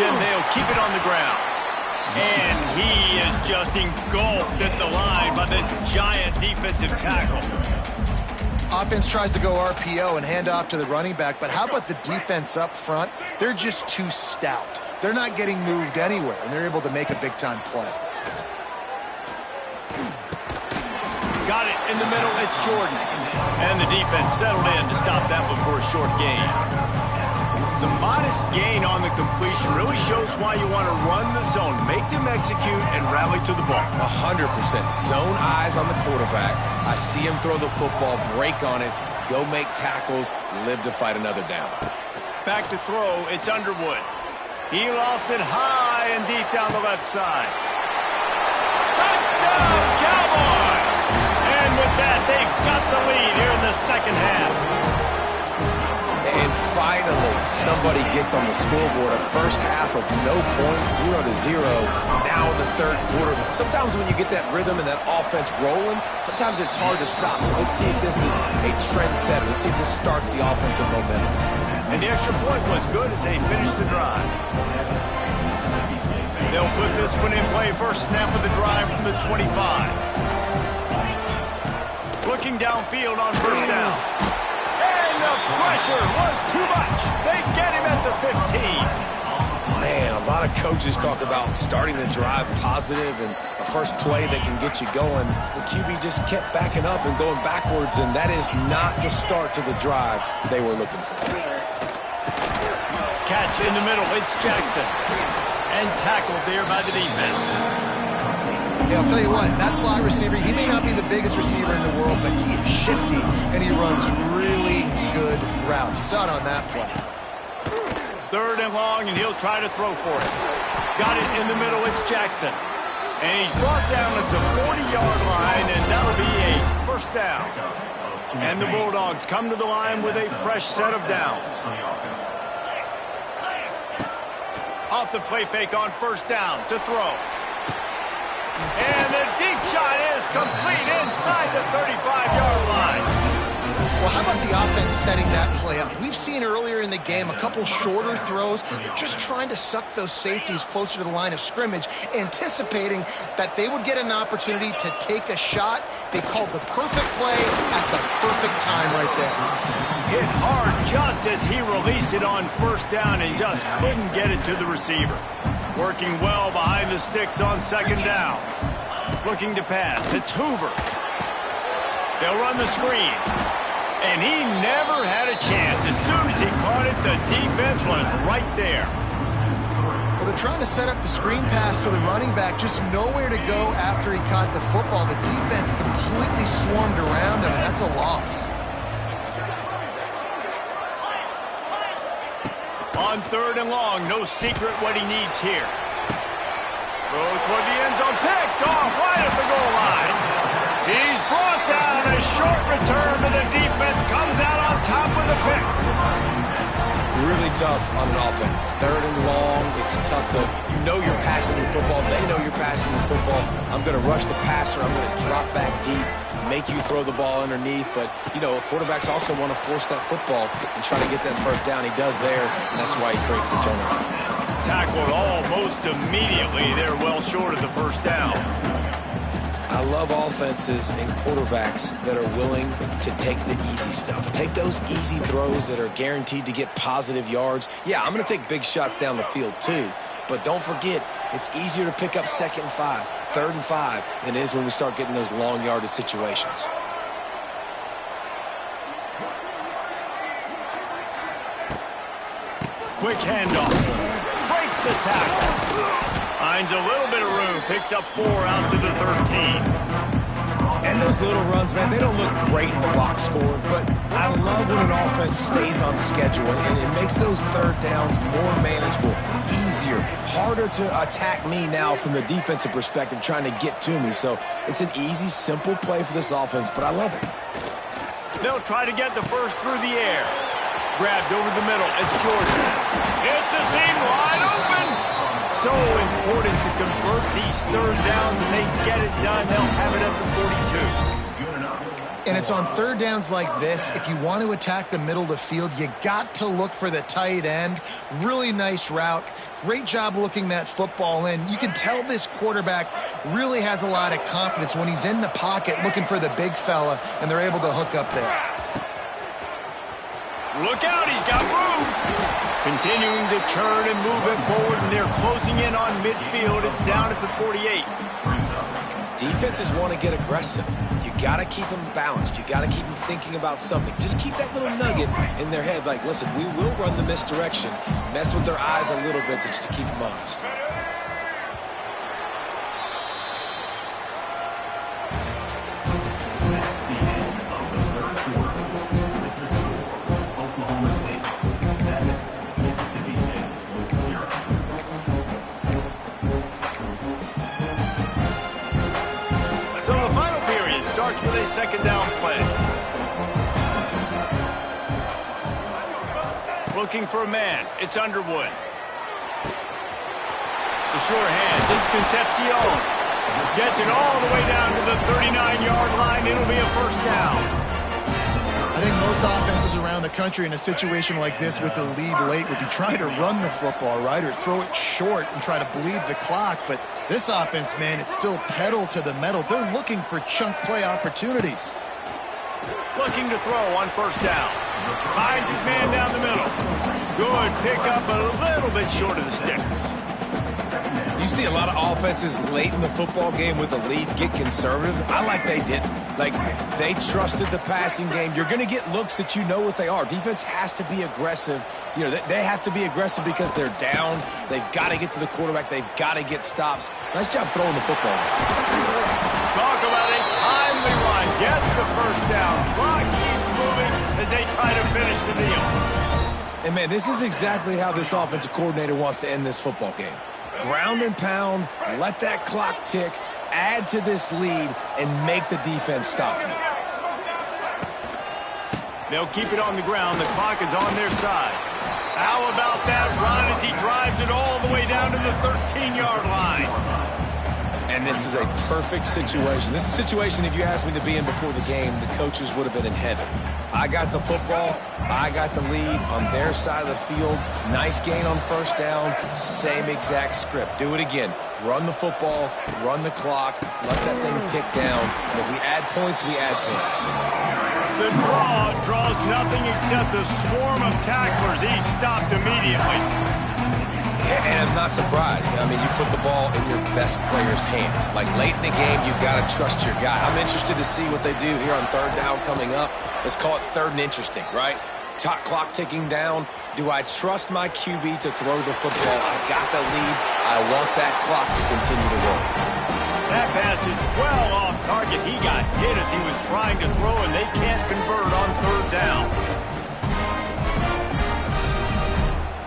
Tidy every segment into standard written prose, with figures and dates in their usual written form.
and they'll keep it on the ground. And he is just engulfed at the line by this giant defensive tackle. Offense tries to go RPO and hand off to the running back, but how about the defense up front? They're just too stout. They're not getting moved anywhere, and they're able to make a big-time play. Got it in the middle, it's Jordan. And the defense settled in to stop that one for a short gain. The modest gain on the completion really shows why you want to run the zone, make them execute, and rally to the ball. 100%. Zone eyes on the quarterback. I see him throw the football, break on it, go make tackles, live to fight another down. Back to throw, it's Underwood. He lofts it high and deep down the left side. Touchdown, Cowboys! And with that, they've got the lead here in the second half. And finally, somebody gets on the scoreboard. A first half of no points, 0-0. Now in the third quarter. Sometimes when you get that rhythm and that offense rolling, sometimes it's hard to stop. So let's see if this is a trendsetter. Let's see if this starts the offensive momentum. And the extra point was good as they finished the drive. They'll put this one in play. First snap of the drive from the 25. Looking downfield on first down. And the pressure was too much. They get him at the 15. Man, a lot of coaches talk about starting the drive positive and a first play that can get you going. The QB just kept backing up and going backwards, and that is not the start to the drive they were looking for. Catch in the middle. It's Jackson. And tackled there by the defense. Hey, I'll tell you what, that slot receiver, he may not be the biggest receiver in the world, but he is shifty, and he runs really good routes. You saw it on that play. Third and long, and he'll try to throw for it. Got it in the middle, it's Jackson. And he's brought down at the 40-yard line, and that'll be a first down. And the Bulldogs come to the line with a fresh set of downs. Off the play fake on first down to throw. And the deep shot is complete inside the 35-yard line. Well, how about the offense setting that play up? We've seen earlier in the game a couple shorter throws. They're just trying to suck those safeties closer to the line of scrimmage, anticipating that they would get an opportunity to take a shot. They called the perfect play at the perfect time right there. Hit hard just as he released it on first down and just couldn't get it to the receiver. Working well behind the sticks on second down. Looking to pass. It's Hoover. They'll run the screen. And he never had a chance. As soon as he caught it, the defense was right there. Well, they're trying to set up the screen pass to the running back. Just nowhere to go after he caught the football. The defense completely swarmed around him, and that's a loss. On third and long, no secret what he needs here. Throw toward the end zone, picked off right at the goal line. He's brought down, a short return, and the defense comes out on top with a pick. Really tough on an offense. Third and long, it's tough to, you know you're passing the football, they know you're passing the football. I'm going to rush the passer, I'm going to drop back deep, make you throw the ball underneath, but, you know, quarterbacks also want to force that football and try to get that first down. He does there, and that's why he creates the turnover. Tackled almost immediately. They're well short of the first down. I love offenses and quarterbacks that are willing to take the easy stuff. Take those easy throws that are guaranteed to get positive yards. Yeah, I'm going to take big shots down the field too, but don't forget, it's easier to pick up second and 5, third and 5 than it is when we start getting those long yardage situations. Quick handoff. Breaks the tackle. Finds a little bit of room. Picks up 4 out to the 13. And those little runs, man, they don't look great in the box score, but I love when an offense stays on schedule, and it makes those third downs more manageable, easier, harder to attack me now from the defensive perspective trying to get to me. So it's an easy, simple play for this offense, but I love it. They'll try to get the first through the air. Grabbed over the middle. It's Jordan. It's a seam wide open. So important to convert these third downs, and they get it done. They'll have it at the 42. And it's on third downs like this. If you want to attack the middle of the field, you got to look for the tight end. Really nice route. Great job looking that football in. You can tell this quarterback really has a lot of confidence when he's in the pocket looking for the big fella, and they're able to hook up there. Look out, he's got room. Continuing to turn and move it forward, and they're closing in on midfield. It's down at the 48. Defenses want to get aggressive. You got to keep them balanced. You got to keep them thinking about something. Just keep that little nugget in their head like, listen, we will run the misdirection. Mess with their eyes a little bit just to keep them honest. With a second down play. Looking for a man. It's Underwood. The sure hands. It's Concepcion. Gets it all the way down to the 39-yard line. It'll be a first down. I think most offenses around the country in a situation like this with the lead late would be trying to run the football, right, or throw it short and try to bleed the clock. But this offense, man, it's still pedal to the metal. They're looking for chunk play opportunities. Looking to throw on first down. Finds his man down the middle. Good pickup, a little bit short of the sticks. You see a lot of offenses late in the football game with the lead get conservative. I like they didn't. Like, they trusted the passing game. You're going to get looks that you know what they are. Defense has to be aggressive. You know, they have to be aggressive because they're down. They've got to get to the quarterback. They've got to get stops. Nice job throwing the football. Talk about a timely run. Gets the first down. Clock keeps moving as they try to finish the deal. And, man, this is exactly how this offensive coordinator wants to end this football game. Ground and pound, let that clock tick, add to this lead, and make the defense stop you. They'll keep it on the ground. The clock is on their side. How about that run as he drives it all the way down to the 13-yard line? And this is a perfect situation. This is a situation, if you asked me to be in before the game, the coaches would have been in heaven. I got the football. I got the lead on their side of the field. Nice gain on first down. Same exact script. Do it again. Run the football, run the clock, let that thing tick down. And if we add points, we add points. The draw draws nothing except a swarm of tacklers. He's stopped immediately. And I'm not surprised. I mean, you put the ball in your best player's hands. Like, late in the game, you've got to trust your guy. I'm interested to see what they do here on third down coming up. Let's call it third and interesting, right? Top clock ticking down. Do I trust my QB to throw the football? I got the lead. I want that clock to continue to roll. That pass is well off target. He got hit as he was trying to throw, and they can't convert on third down.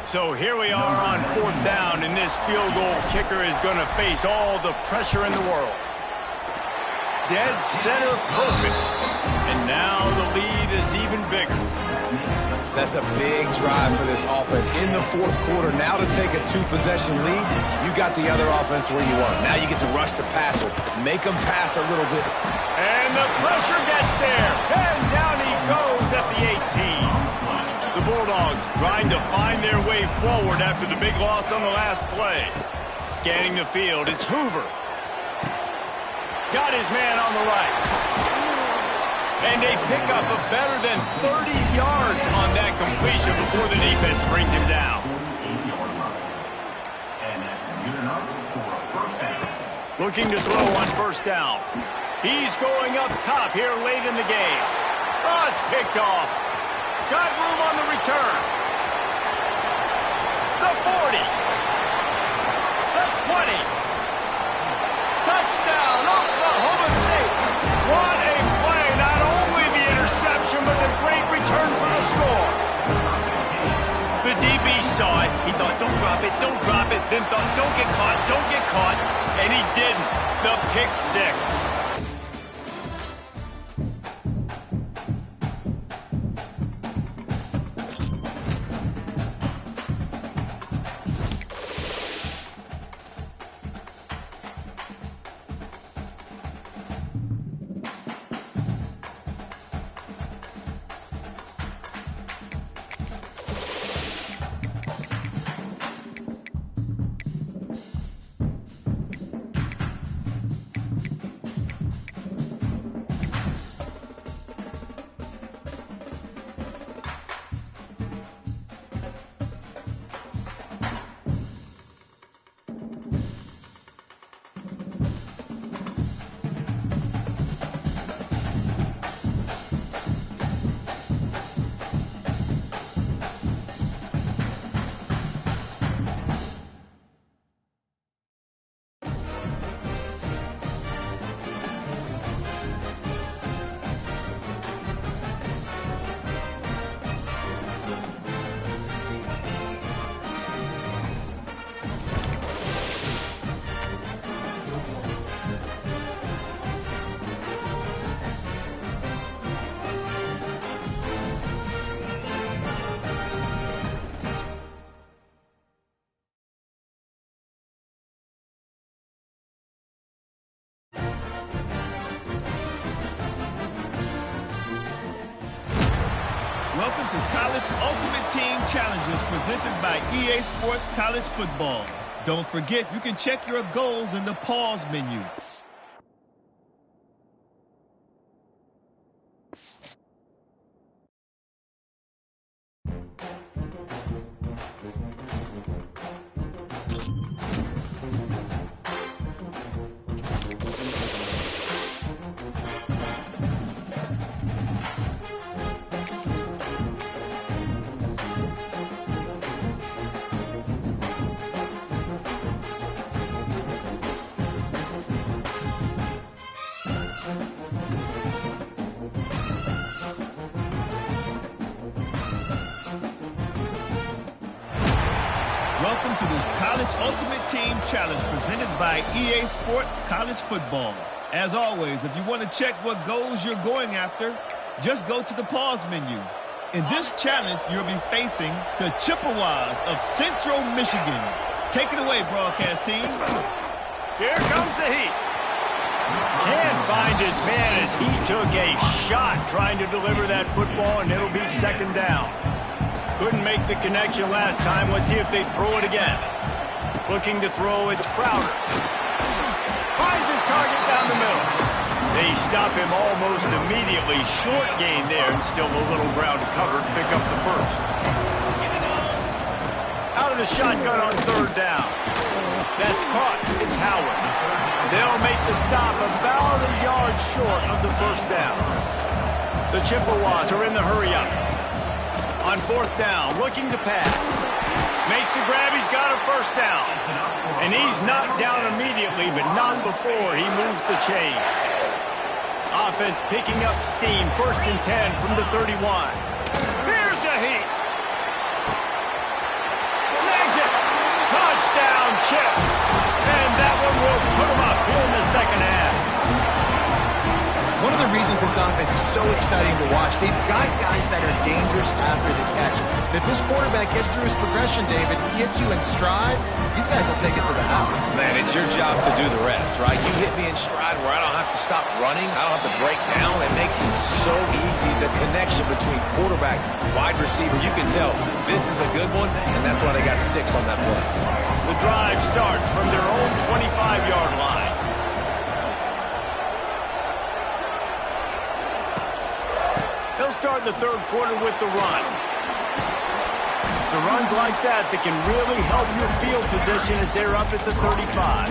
So here we are on fourth down, and this field goal kicker is going to face all the pressure in the world. Dead center perfect. And now the lead is even bigger. That's a big drive for this offense in the fourth quarter. Now to take a two-possession lead, you got the other offense where you want. Now you get to rush the passer, make them pass a little bit. And the pressure gets there. And down he goes at the 18. The Bulldogs trying to find their way forward after the big loss on the last play. Scanning the field, it's Hoover. Got his man on the right. And they pick up a better than 30 yards on that completion before the defense brings him down. Looking to throw on first down. He's going up top here late in the game. Oh, it's picked off. Got room on the return. The 40. The 20. Touchdown, Oklahoma State. What a play. Not only the interception, but the great return for the score. The DB saw it. He thought, don't drop it, don't drop it. Then thought, don't get caught, don't get caught. And he didn't. The pick six. to College Ultimate Team Challenges presented by EA Sports College Football. Don't forget, you can check your goals in the pause menu. Welcome to this College Ultimate Team Challenge presented by EA Sports College Football. As always, if you want to check what goals you're going after, just go to the pause menu. In this challenge, you'll be facing the Chippewas of Central Michigan. Take it away, broadcast team. Here comes the Heat. Can't find his man as he took a shot trying to deliver that football, and it'll be second down. Couldn't make the connection last time. Let's see if they throw it again. Looking to throw, it's Crowder. Finds his target down the middle. They stop him almost immediately. Short gain there, and still a little ground to cover to pick up the first. Out of the shotgun on third down. That's caught. It's Howard. They'll make the stop about a yard short of the first down. The Chippewas are in the hurry-up. On fourth down, looking to pass. Makes the grab, he's got a first down. And he's knocked down immediately, but not before he moves the chains. Offense picking up steam, 1st and 10 from the 31. Here's the Heat. Snags it. Touchdown, Chips. And that one will put him up here in the second half. One of the reasons this offense is so exciting to watch, they've got guys that are dangerous after the catch. And if this quarterback gets through his progression, David, he hits you in stride, these guys will take it to the house. Man, it's your job to do the rest, right? You hit me in stride where I don't have to stop running. I don't have to break down. It makes it so easy. The connection between quarterback, wide receiver, you can tell this is a good one, and that's why they got 6 on that play. The drive starts from their own 25-yard line. They'll start the third quarter with the run. It's the runs like that that can really help your field position as they're up at the 35.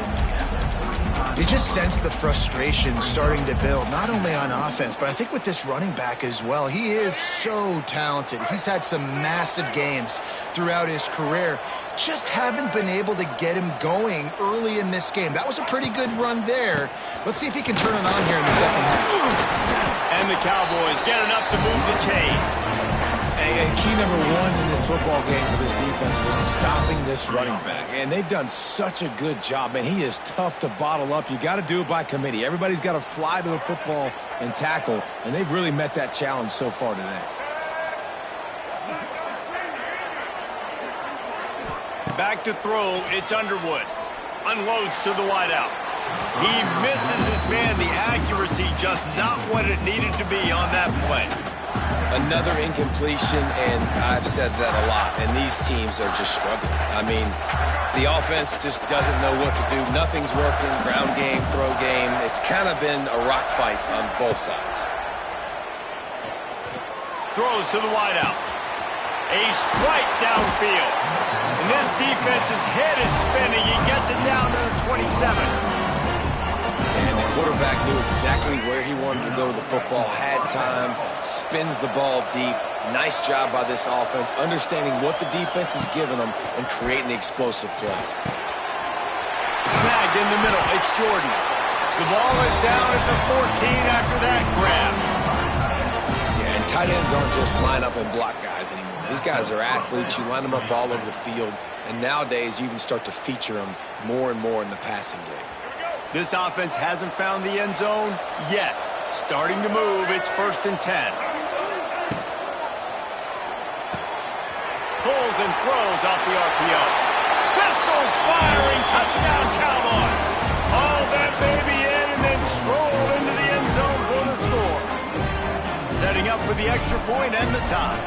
You just sense the frustration starting to build, not only on offense, but I think with this running back as well. He is so talented. He's had some massive games throughout his career. Just haven't been able to get him going early in this game. That was a pretty good run there. Let's see if he can turn it on here in the second half. And the Cowboys get enough to move the chains. And key number 1 in this football game for this defense was stopping this running back. And they've done such a good job, man. He is tough to bottle up. You got to do it by committee. Everybody's got to fly to the football and tackle, and they've really met that challenge so far today. Back to throw, it's Underwood. Unloads to the wideout. He misses his man. The accuracy just not what it needed to be on that play. Another incompletion, and I've said that a lot, and these teams are just struggling. I mean, the offense just doesn't know what to do. Nothing's working. Ground game, throw game. It's kind of been a rock fight on both sides. Throws to the wideout. A strike downfield. And this defense's head is spinning. He gets it down to the 27. And the quarterback knew exactly where he wanted to go with the football, had time, spins the ball deep. Nice job by this offense, understanding what the defense is giving them and creating the explosive play. Snagged in the middle. It's Jordan. The ball is down at the 14 after that grab. Yeah, and tight ends aren't just line up and block guys anymore. These guys are athletes. You line them up all over the field. And nowadays, you even start to feature them more and more in the passing game. This offense hasn't found the end zone yet. Starting to move, it's 1st and 10. Pulls and throws off the RPO. Pistols firing, touchdown Cowboys. Haul that baby in and then stroll into the end zone for the score. Setting up for the extra point and the tie.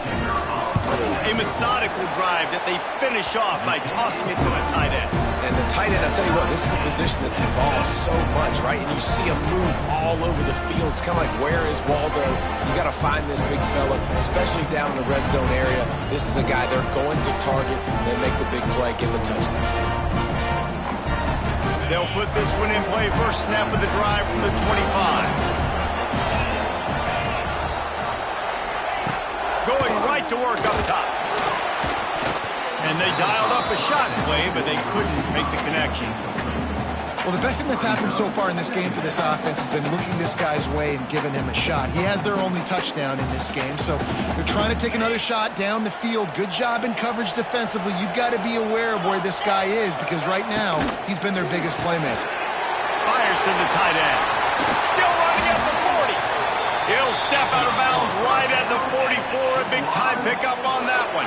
A methodical drive that they finish off by tossing it to the tight end. And the tight end, I'll tell you what, this is a position that's evolved so much, right? And you see him move all over the field. It's kind of like, where is Waldo? You got to find this big fella, especially down in the red zone area. This is the guy they're going to target and make the big play, get the touchdown. They'll put this one in play. First snap of the drive from the 25. Going right to work up top. And they dialed up a shot play, but they couldn't make the connection. Well, the best thing that's happened so far in this game for this offense has been looking this guy's way and giving him a shot. He has their only touchdown in this game, so they're trying to take another shot down the field. Good job in coverage defensively. You've got to be aware of where this guy is, because right now, he's been their biggest playmaker. Fires to the tight end. Still running at the 40. He'll step out of bounds right at the 44. A big time pickup on that one.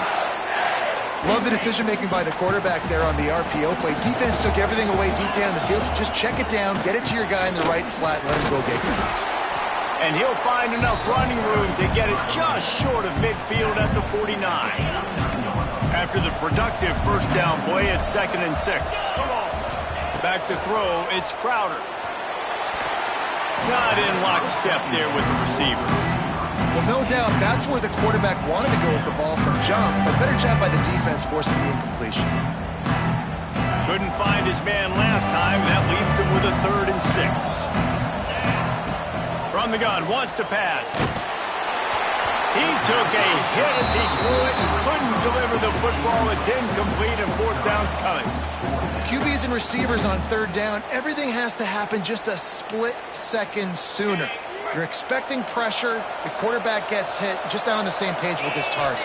Love the decision-making by the quarterback there on the RPO play. Defense took everything away deep down the field, so just check it down, get it to your guy in the right flat, and let him go get guys. And he'll find enough running room to get it just short of midfield at the 49. After the productive first down play, it's 2nd and 6. Back to throw, it's Crowder. Not in lockstep there with the receiver. Well, no doubt that's where the quarterback wanted to go with the ball from jump, but better job by the defense forcing the incompletion. Couldn't find his man last time. That leaves him with a 3rd and 6. From the gun, wants to pass. He took a hit as he threw it and couldn't deliver the football. It's incomplete and 4th down's coming. QBs and receivers on 3rd down, everything has to happen just a split second sooner. You're expecting pressure, the quarterback gets hit, just not on the same page with his target.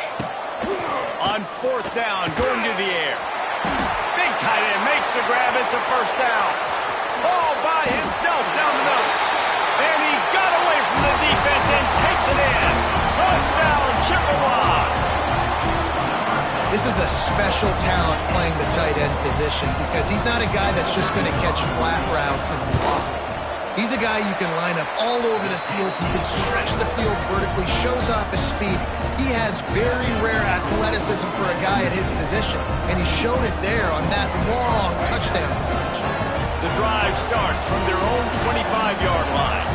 On 4th down, going to the air. Big tight end makes the grab, it's a 1st down. Ball by himself down the middle. And he got away from the defense and takes it in. Touchdown, Chippewa. This is a special talent playing the tight end position, because he's not a guy that's just going to catch flat routes and block. He's a guy you can line up all over the field. He can stretch the field vertically, shows off his speed. He has very rare athleticism for a guy at his position, and he showed it there on that long touchdown catch. The drive starts from their own 25-yard line.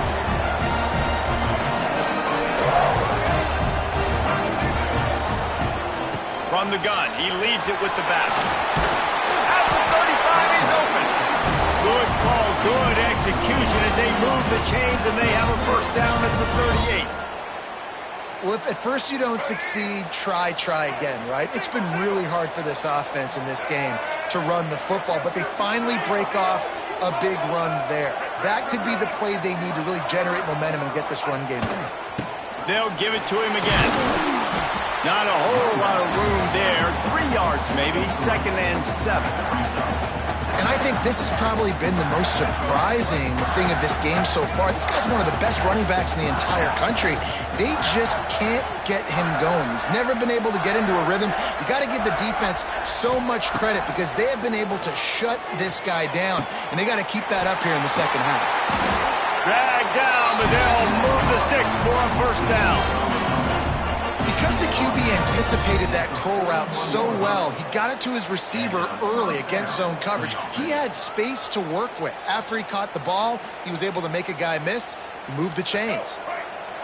From the gun, he leaves it with the back. At the 35, he's open. Good call, good execution as they move the chains, and they have a 1st down at the 38. Well, if at first you don't succeed, try again, right? It's been really hard for this offense in this game to run the football, but they finally break off a big run there. That could be the play they need to really generate momentum and get this run game going. They'll give it to him again. Not a whole lot of room there. 3 yards maybe, 2nd and 7. And I think this has probably been the most surprising thing of this game so far. This guy's one of the best running backs in the entire country. They just can't get him going. He's never been able to get into a rhythm. You got to give the defense so much credit, because they have been able to shut this guy down, and they got to keep that up here in the 2nd half. Dragged down, but they'll move the sticks for a 1st down. Because the QB anticipated that curl route so well, he got it to his receiver early against zone coverage. He had space to work with. After he caught the ball, he was able to make a guy miss and move the chains.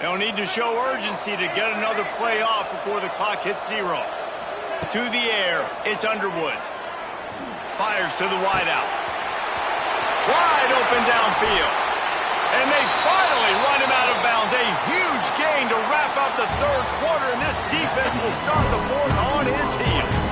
They'll need to show urgency to get another play off before the clock hits 0. To the air, it's Underwood. Fires to the wideout. Wide open downfield. And they finally run him out of bounds. A huge gain to wrap up the 3rd quarter, and this defense will start the 4th on its heels.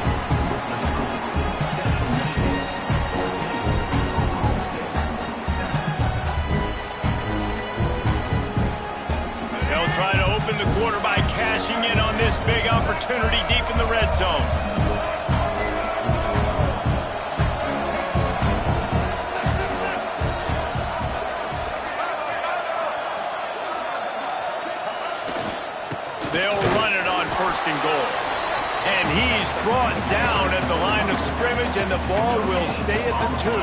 They'll try to open the quarter by cashing in on this big opportunity deep in the red zone. They'll run it on 1st and goal. And he's brought down at the line of scrimmage, and the ball will stay at the 2.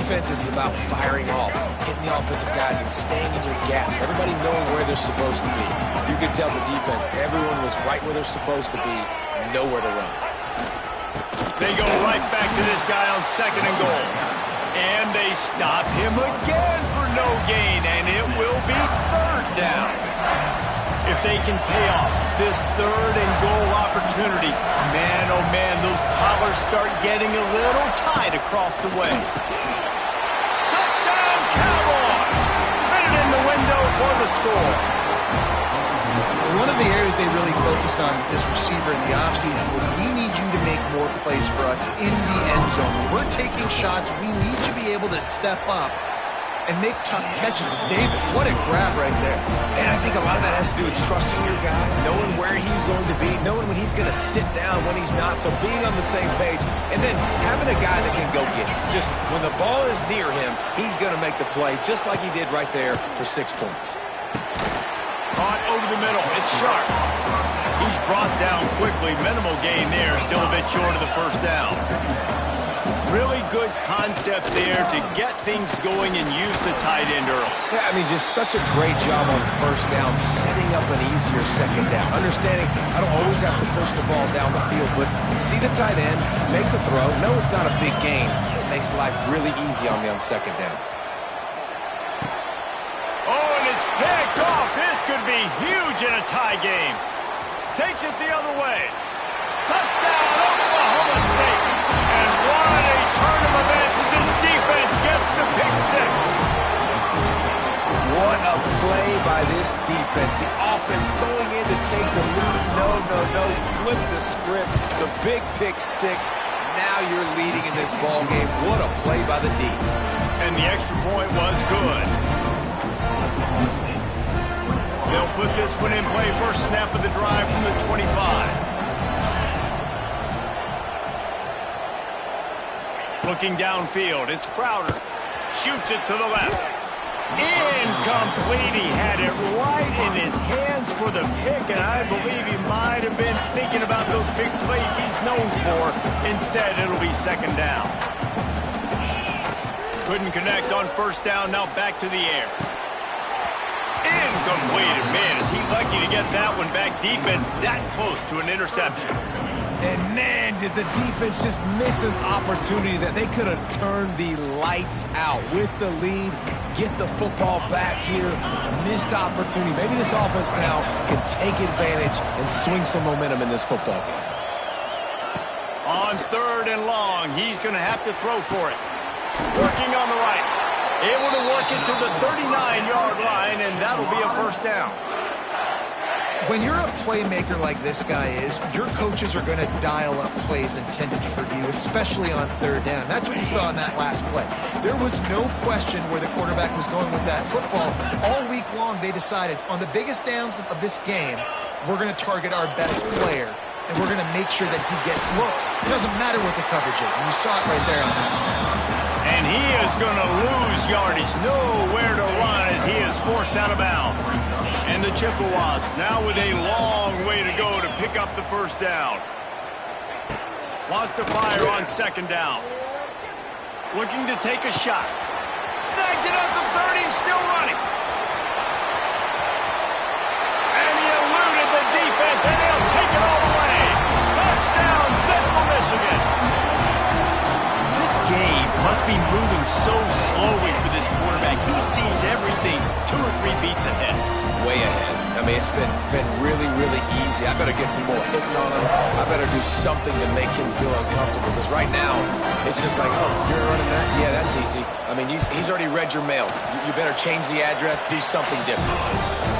defense is about firing off, hitting the offensive guys and staying in your gaps. Everybody knowing where they're supposed to be. You could tell the defense, everyone was right where they're supposed to be, nowhere to run. They go right back to this guy on 2nd and goal. And they stop him again for no gain, and it will be 3rd down. If they can pay off this 3rd and goal opportunity, man, oh man, those collars start getting a little tight across the way. Touchdown, Cowboys! Fit it in the window for the score. One of the areas they really focused on with this receiver in the offseason was we need you to make more plays for us in the end zone. When we're taking shots, we need to be able to step up and make tough catches. David, what a grab right there. And I think a lot of that has to do with trusting your guy, knowing where he's going to be, knowing when he's going to sit down, when he's not, so being on the same page, and then having a guy that can go get it. Just when the ball is near him, he's going to make the play, just like he did right there for 6 points. Caught over the middle. It's Sharp. He's brought down quickly. Minimal gain there. Still a bit short of the 1st down. Really good concept there to get things going and use the tight end early. Yeah, I mean, just such a great job on 1st down, setting up an easier 2nd down. Understanding I don't always have to push the ball down the field, but see the tight end, make the throw. No, it's not a big gain. It makes life really easy on me on 2nd down. Picked off. This could be huge in a tie game. Takes it the other way. Touchdown, Oklahoma State. And what a turn of events as this defense gets the pick 6. What a play by this defense. The offense going in to take the lead. No. Flip the script. The big pick 6. Now you're leading in this ball game. What a play by the D. And the extra point was good. They'll put this one in play. First snap of the drive from the 25. Looking downfield, it's Crowder. Shoots it to the left. Incomplete. He had it right in his hands for the pick, and I believe he might have been thinking about those big plays he's known for. Instead, it'll be 2nd down. Couldn't connect on 1st down. Now back to the air. Incomplete. Man, is he lucky to get that one back. Defense that close to an interception. And man, did the defense just miss an opportunity that they could have turned the lights out with the lead, get the football back here. Missed opportunity. Maybe this offense now can take advantage and swing some momentum in this football game. On 3rd and long, he's going to have to throw for it. Working on the right. Able to work it to the 39-yard line, and that'll be a 1st down. When you're a playmaker like this guy is, your coaches are going to dial up plays intended for you, especially on 3rd down. That's what you saw in that last play. There was no question where the quarterback was going with that football. All week long, they decided on the biggest downs of this game, we're going to target our best player, and we're going to make sure that he gets looks. It doesn't matter what the coverage is, and you saw it right there on that. And he is going to lose yardage. Nowhere to run as he is forced out of bounds. And the Chippewas now with a long way to go to pick up the 1st down. Wants to fire on 2nd down. Looking to take a shot. Snags it at the 30 and still running. And he eluded the defense, and he'll take it all the way. Touchdown, Central Michigan. This game must be moving so slowly for this quarterback. He sees everything 2 or 3 beats ahead. Way ahead. I mean, it's been really, really easy. I better get some more hits on him. I better do something to make him feel uncomfortable. Because right now, it's just like, oh, you're running that? Yeah, that's easy. I mean, he's already read your mail. You better change the address, do something different.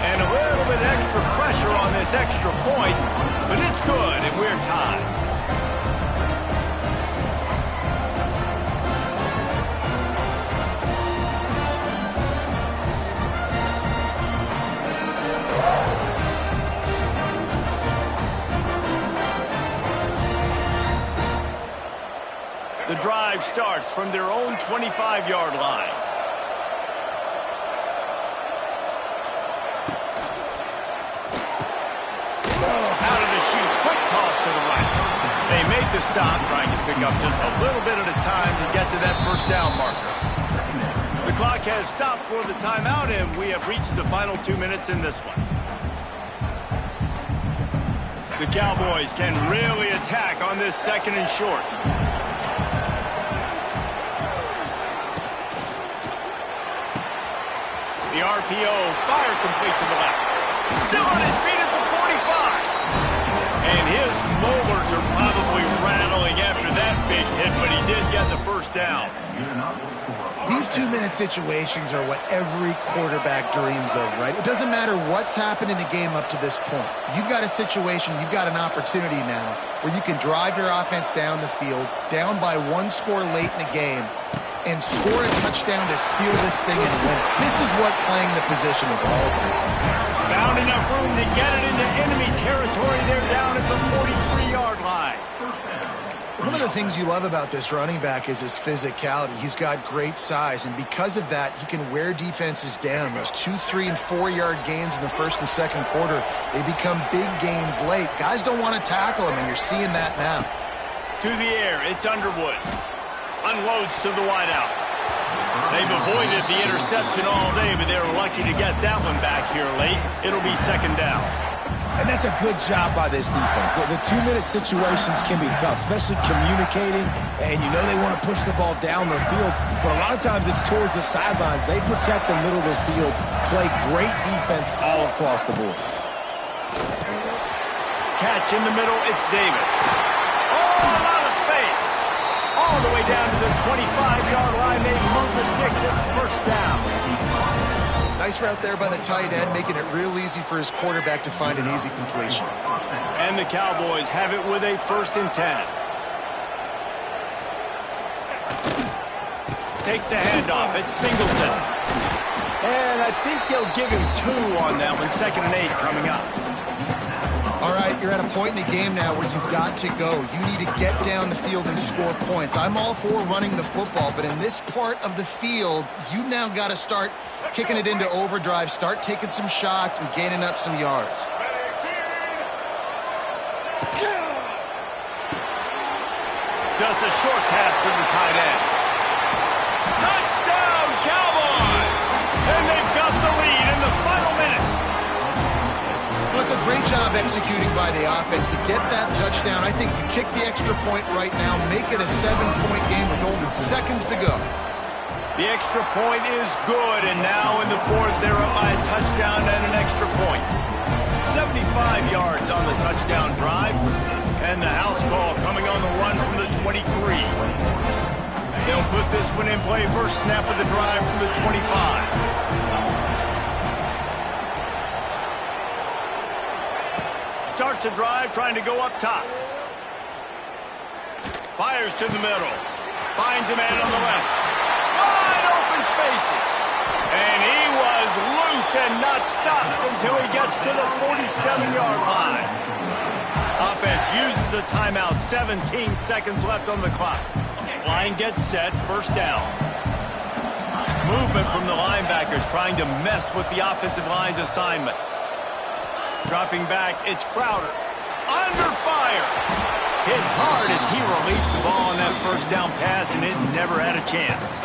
And a little bit extra pressure on this extra point, but it's good, and we're tied. The drive starts from their own 25-yard line. Out of the chute, quick toss to the right. They make the stop, trying to pick up just a little bit at a time to get to that 1st down marker. clock has stopped for the timeout, and we have reached the final 2 minutes in this one. The Cowboys can really attack on this second and short. The RPO fired complete to the left. Still on his feet at the 45. And his molars are probably rattling after that big hit, but he did get the first down. These 2-minute situations are what every quarterback dreams of, right? It doesn't matter what's happened in the game up to this point. You've got a situation, you've got an opportunity now where you can drive your offense down the field, down by 1 score late in the game, and score a touchdown to steal this thing and win it. This is what playing the position is all about. Found enough room to get it into enemy territory. They're down at the 43-yard line. One of the things you love about this running back is his physicality. He's got great size, and because of that, he can wear defenses down. Those 2, 3, and 4-yard gains in the first and second quarter, they become big gains late. Guys don't want to tackle him, and you're seeing that now. To the air, it's Underwood. Unloads to the wideout. They've avoided the interception all day, but they were lucky to get that one back here late. It'll be second down. And that's a good job by this defense. The 2-minute situations can be tough, especially communicating, and you know they want to push the ball down the field, but a lot of times it's towards the sidelines. They protect the middle of the field, play great defense all across the board. Catch in the middle, it's Davis. Oh, a lot of space. All the way down to the 25-yard line. They move the sticks. It's first down. Nice route there by the tight end, making it real easy for his quarterback to find an easy completion. And the Cowboys have it with a 1st and 10. Takes the handoff. It's Singleton. And I think they'll give him 2 on that one. 2nd and 8 coming up. All right, you're at a point in the game now where you've got to go. You need to get down the field and score points. I'm all for running the football, but in this part of the field, you now got to start kicking it into overdrive, start taking some shots and gaining up some yards. Just a short pass to the tight end. Touchdown, Cowboys! And they've got the lead in the final minute. Well, it's a great job executing by the offense to get that touchdown. I think you kick the extra point right now, make it a 7-point game with only seconds to go. The extra point is good, and now in the 4th, they're up by a touchdown and an extra point. 75 yards on the touchdown drive, and the house call coming on the run from the 23. They'll put this one in play first snap of the drive from the 25. Starts a drive trying to go up top. Fires to the middle. Finds a man on the left. Wide open spaces. And he was loose and not stopped until he gets to the 47-yard line. Offense uses a timeout. 17 seconds left on the clock. Line gets set. First down. Movement from the linebackers trying to mess with the offensive line's assignments. Dropping back, it's Crowder. Under fire. Hit hard as he released the ball on that first down pass, and it never had a chance.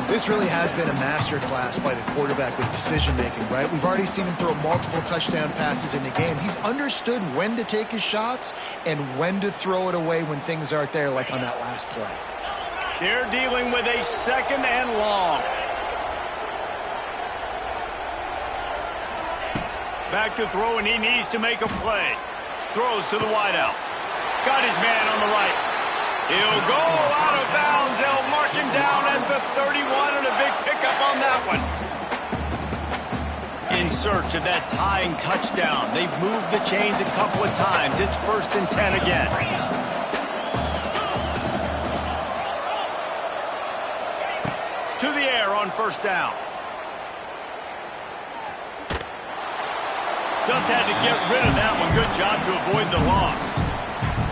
This really has been a masterclass by the quarterback with decision-making, right? We've already seen him throw multiple touchdown passes in the game. He's understood when to take his shots and when to throw it away when things aren't there, like on that last play. They're dealing with a 2nd and long. Back to throw, and he needs to make a play. Throws to the wideout. Got his man on the right. He'll go out of bounds. They'll mark him down at the 31, and a big pickup on that one. In search of that tying touchdown. They've moved the chains a couple of times. It's 1st and 10 again. To the air on first down. Just had to get rid of that one. Good job to avoid the loss.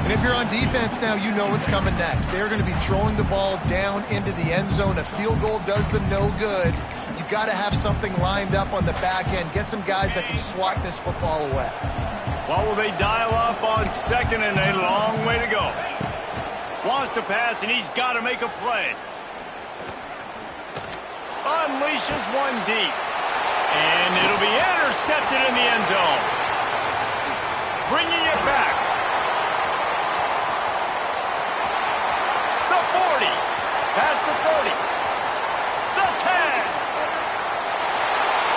And if you're on defense now, you know what's coming next. They're going to be throwing the ball down into the end zone. A field goal does them no good. You've got to have something lined up on the back end. Get some guys that can swat this football away. What will they dial up on 2nd and a long way to go? Wants to pass, and he's got to make a play. unleashes one deep. And it'll be intercepted in the end zone. Bringing it back. The 40. Past the 30. The 10.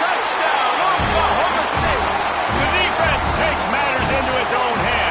Touchdown, Oklahoma State. The defense takes matters into its own hands.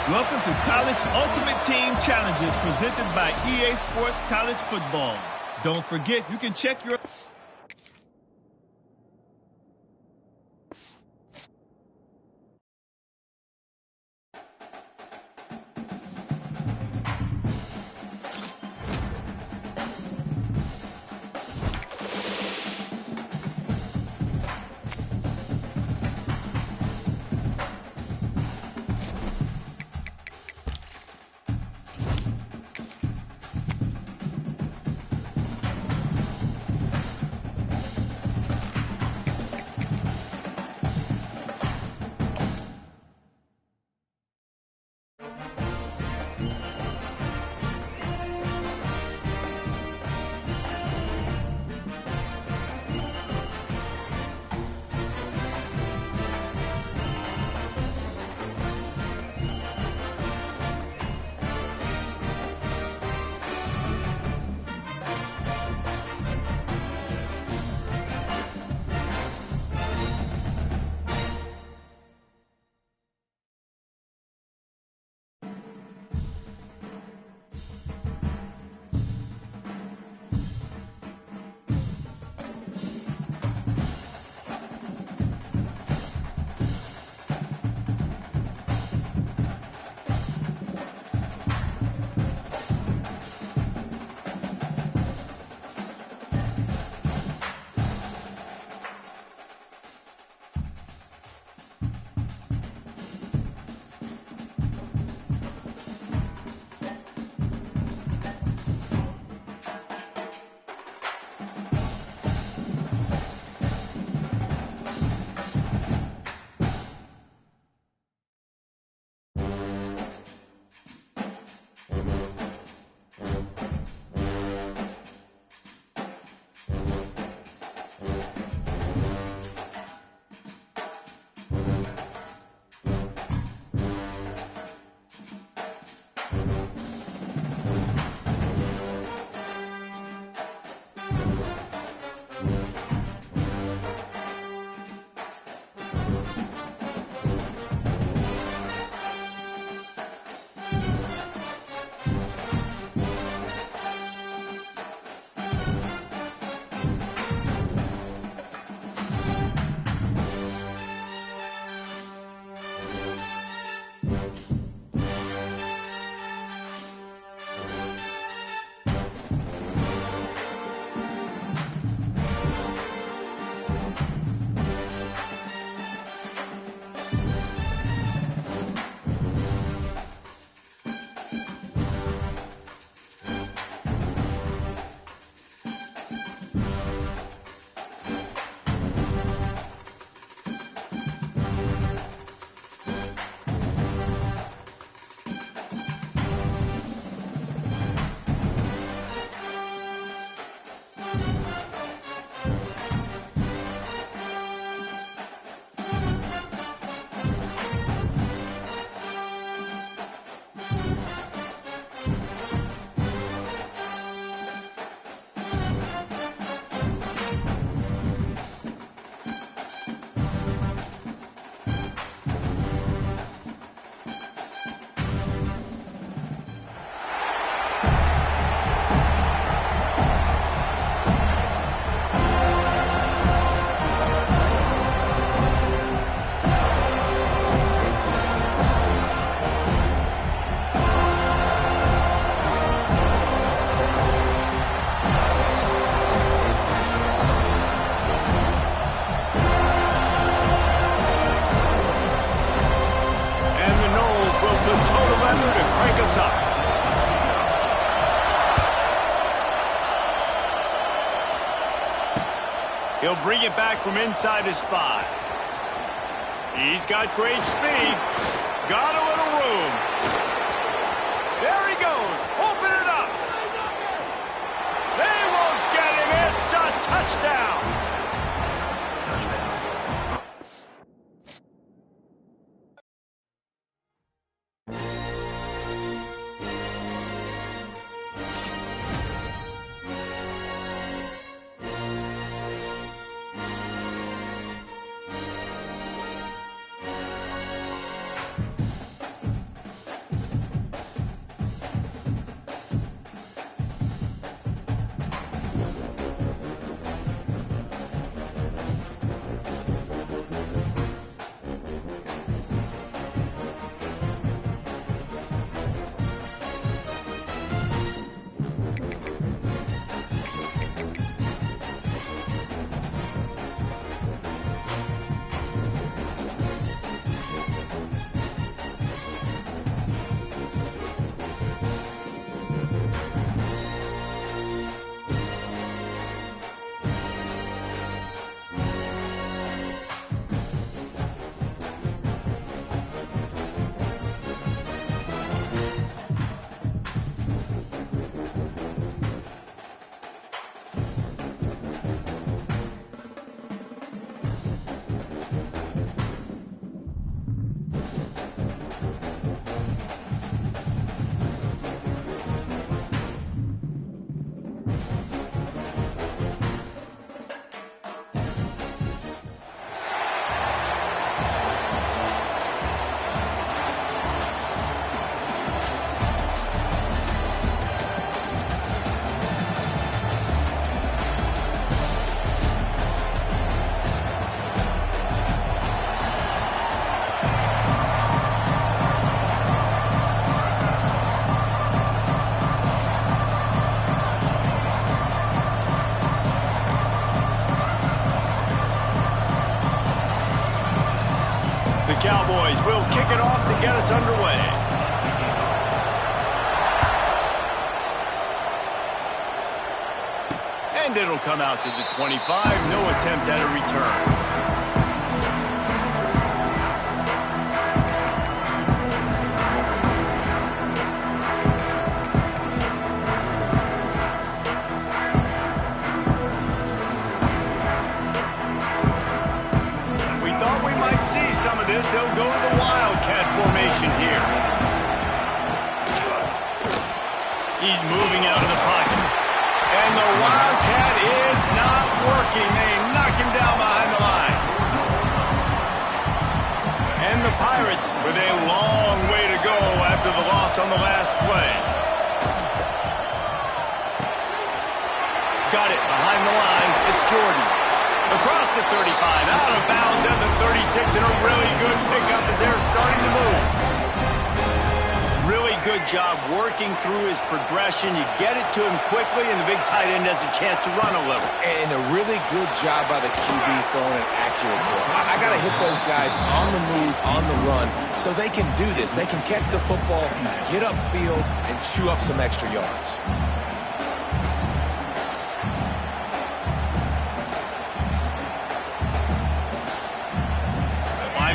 Welcome to College Ultimate Team Challenges presented by EA Sports College Football. Don't forget, you can check your... He'll bring it back from inside his 5. He's got great speed. Got a little room. There he goes. Open it up. They won't get him. It's a touchdown. Cowboys will kick it off to get us underway. And it'll come out to the 25. No attempt at a return. Some of this, they'll go to the Wildcat formation here. He's moving out of the pocket. And the Wildcat is not working. They knock him down behind the line. And the Pirates with a long way to go after the loss on the last play. Got it behind the line. It's Jordan. Across the 35, out of bounds at the 36, and a really good pickup as they're starting to move. Really good job working through his progression. You get it to him quickly, and the big tight end has a chance to run a little. And a really good job by the QB throwing an accurate throw. I got to hit those guys on the move, on the run, so they can do this. They can catch the football, get upfield, and chew up some extra yards.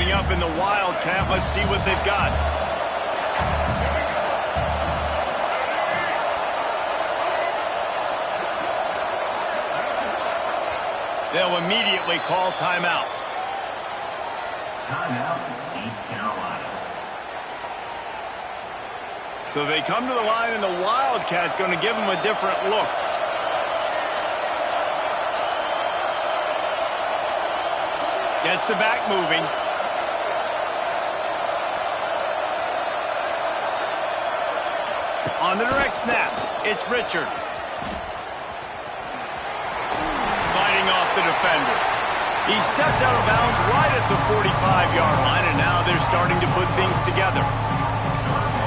Up in the Wildcat. Let's see what they've got. They'll immediately call timeout. Timeout, East Carolina. So they come to the line, and the Wildcat going to give them a different look. Gets the back moving. On the direct snap, it's Richard. Fighting off the defender. He stepped out of bounds right at the 45-yard line, and now they're starting to put things together.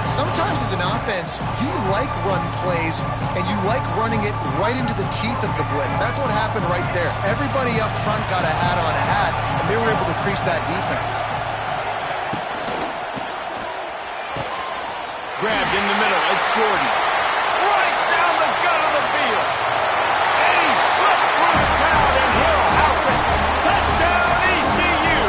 Sometimes as an offense, you like run plays, and you like running it right into the teeth of the blitz. That's what happened right there. Everybody up front got a hat on a hat, and they were able to crease that defense. Grabbed in the middle, it's Jordan. Right down the gut of the field. And he slipped through the crowd, and he'll house it. Touchdown, ECU.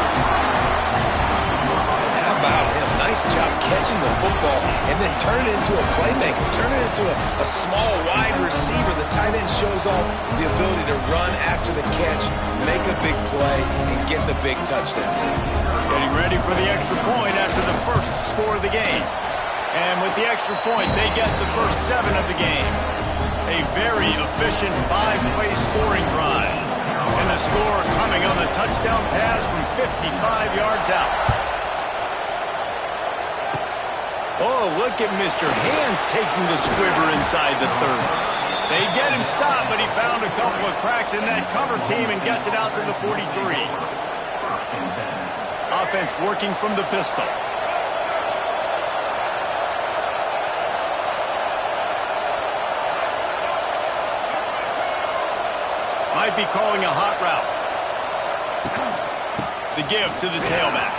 How about him? Nice job catching the football and then turn it into a playmaker. Turn it into a small, wide receiver. The tight end shows off the ability to run after the catch, make a big play, and get the big touchdown. Getting ready for the extra point after the first score of the game. And with the extra point, they get the first 7 of the game. A very efficient 5-play scoring drive. And the score coming on the touchdown pass from 55 yards out. Oh, look at Mr. Hands taking the squibber inside the 30. They get him stopped, but he found a couple of cracks in that cover team and gets it out to the 43. Offense working from the pistol. Might be calling a hot route. The give to the tailback.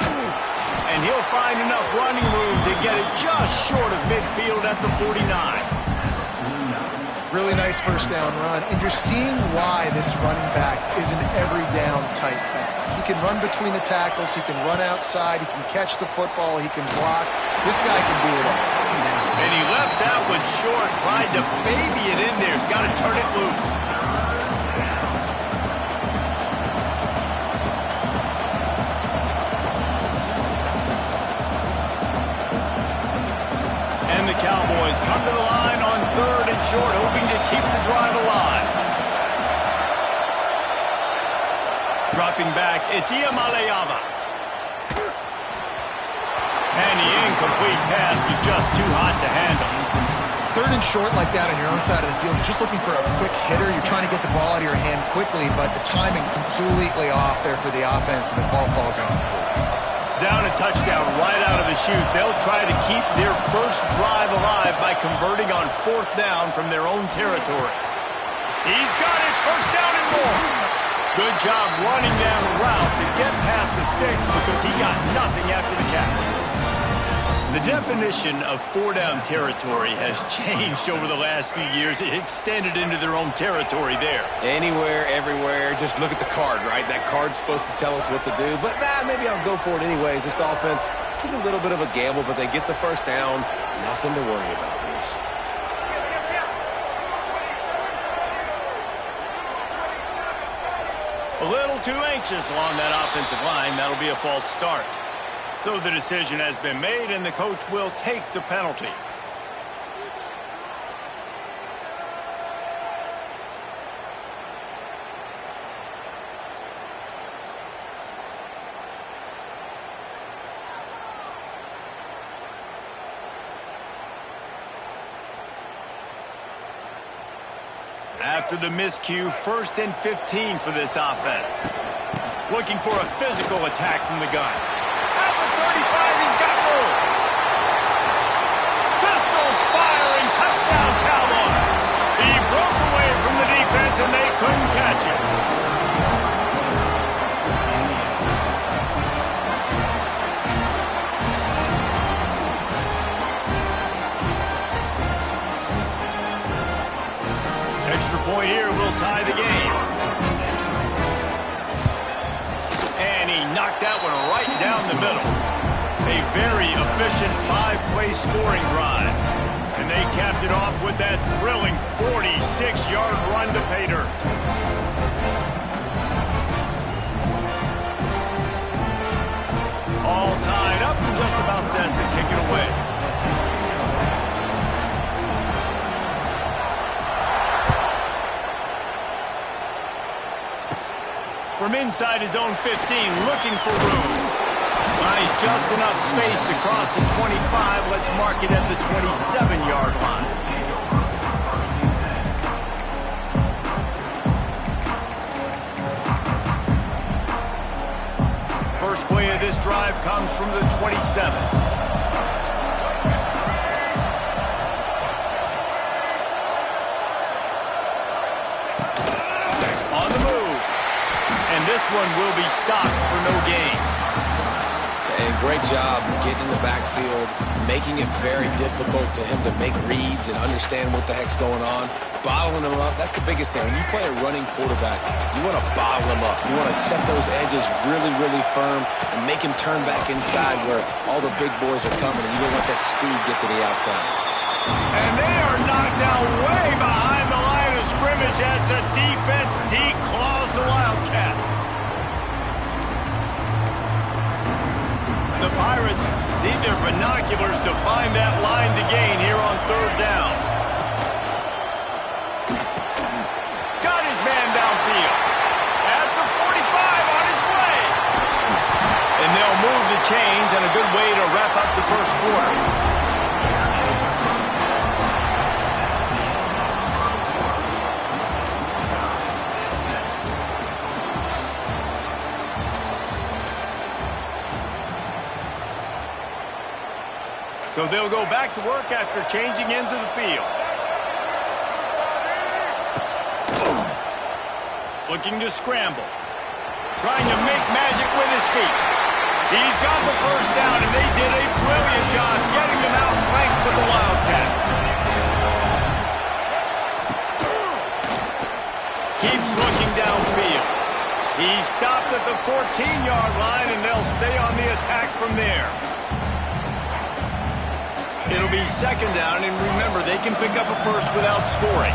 And he'll find enough running room to get it just short of midfield at the 49. Really nice first down run. And you're seeing why this running back is an every down type back. He can run between the tackles. He can run outside. He can catch the football. He can block. This guy can do it all. And he left that one short. Tried to baby it in there. He's got to turn it loose. And the Cowboys come to the line on 3rd and short, hoping to keep the drive alive. Dropping back, it's Iamaleava. And the incomplete pass was just too hot to handle. 3rd and short like that on your own side of the field, you're just looking for a quick hitter. You're trying to get the ball out of your hand quickly, but the timing completely off there for the offense, and the ball falls out. Down a touchdown right out of the chute. They'll try to keep their first drive alive by converting on 4th down from their own territory. He's got it. 1st down and more. Good job running that route to get past the sticks because he got nothing after the catch. The definition of four-down territory has changed over the last few years. It extended into their own territory there. Anywhere, everywhere. Just look at the card, right? That card's supposed to tell us what to do. But maybe I'll go for it anyways. This offense took a little bit of a gamble, but they get the first down. Nothing to worry about, Reese. A little too anxious along that offensive line. That'll be a false start. So the decision has been made, and the coach will take the penalty. After the miscue, 1st and 15 for this offense. Looking for a physical attack from the gun. At the 35, he's got room. Pistols firing, touchdown Cowboys. He broke away from the defense and they couldn't catch him. Extra point here will tie the game. And he knocked that one right down the middle. A very efficient 5-play scoring drive. And they capped it off with that thrilling 46-yard run to pay dirt. All tied up and just about set to kick it away. From inside his own 15, looking for room. Finds just enough space to cross the 25. Let's mark it at the 27-yard line. First play of this drive comes from the 27. This one will be stopped for no gain. And great job getting in the backfield, making it very difficult to him to make reads and understand what the heck's going on. Bottling him up, that's the biggest thing. When you play a running quarterback, you want to bottle him up. You want to set those edges really, really firm and make him turn back inside where all the big boys are coming, and you don't let that speed get to the outside. And they are knocked down way behind the line of scrimmage as the defense declaws the Wildcat. The Pirates need their binoculars to find that line to gain here on 3rd down. Got his man downfield. At the 45 on his way. And they'll move the chains, and a good way to wrap up the first quarter. So they'll go back to work after changing into the field. Looking to scramble. Trying to make magic with his feet. He's got the first down, and they did a brilliant job getting them out flanked with the Wildcat. Keeps looking downfield. He's stopped at the 14-yard line, and they'll stay on the attack from there. It'll be 2nd down, and remember, they can pick up a first without scoring.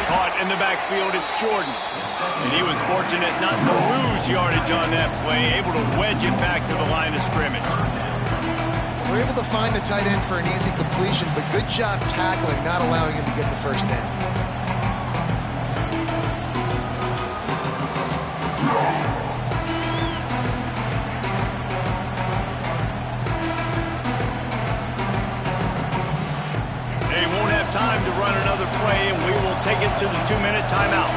Caught in the backfield, it's Jordan. And he was fortunate not to lose yardage on that play, able to wedge it back to the line of scrimmage. We're able to find the tight end for an easy completion, but good job tackling, not allowing him to get the first down. Time to run another play, and we will take it to the 2-minute timeout.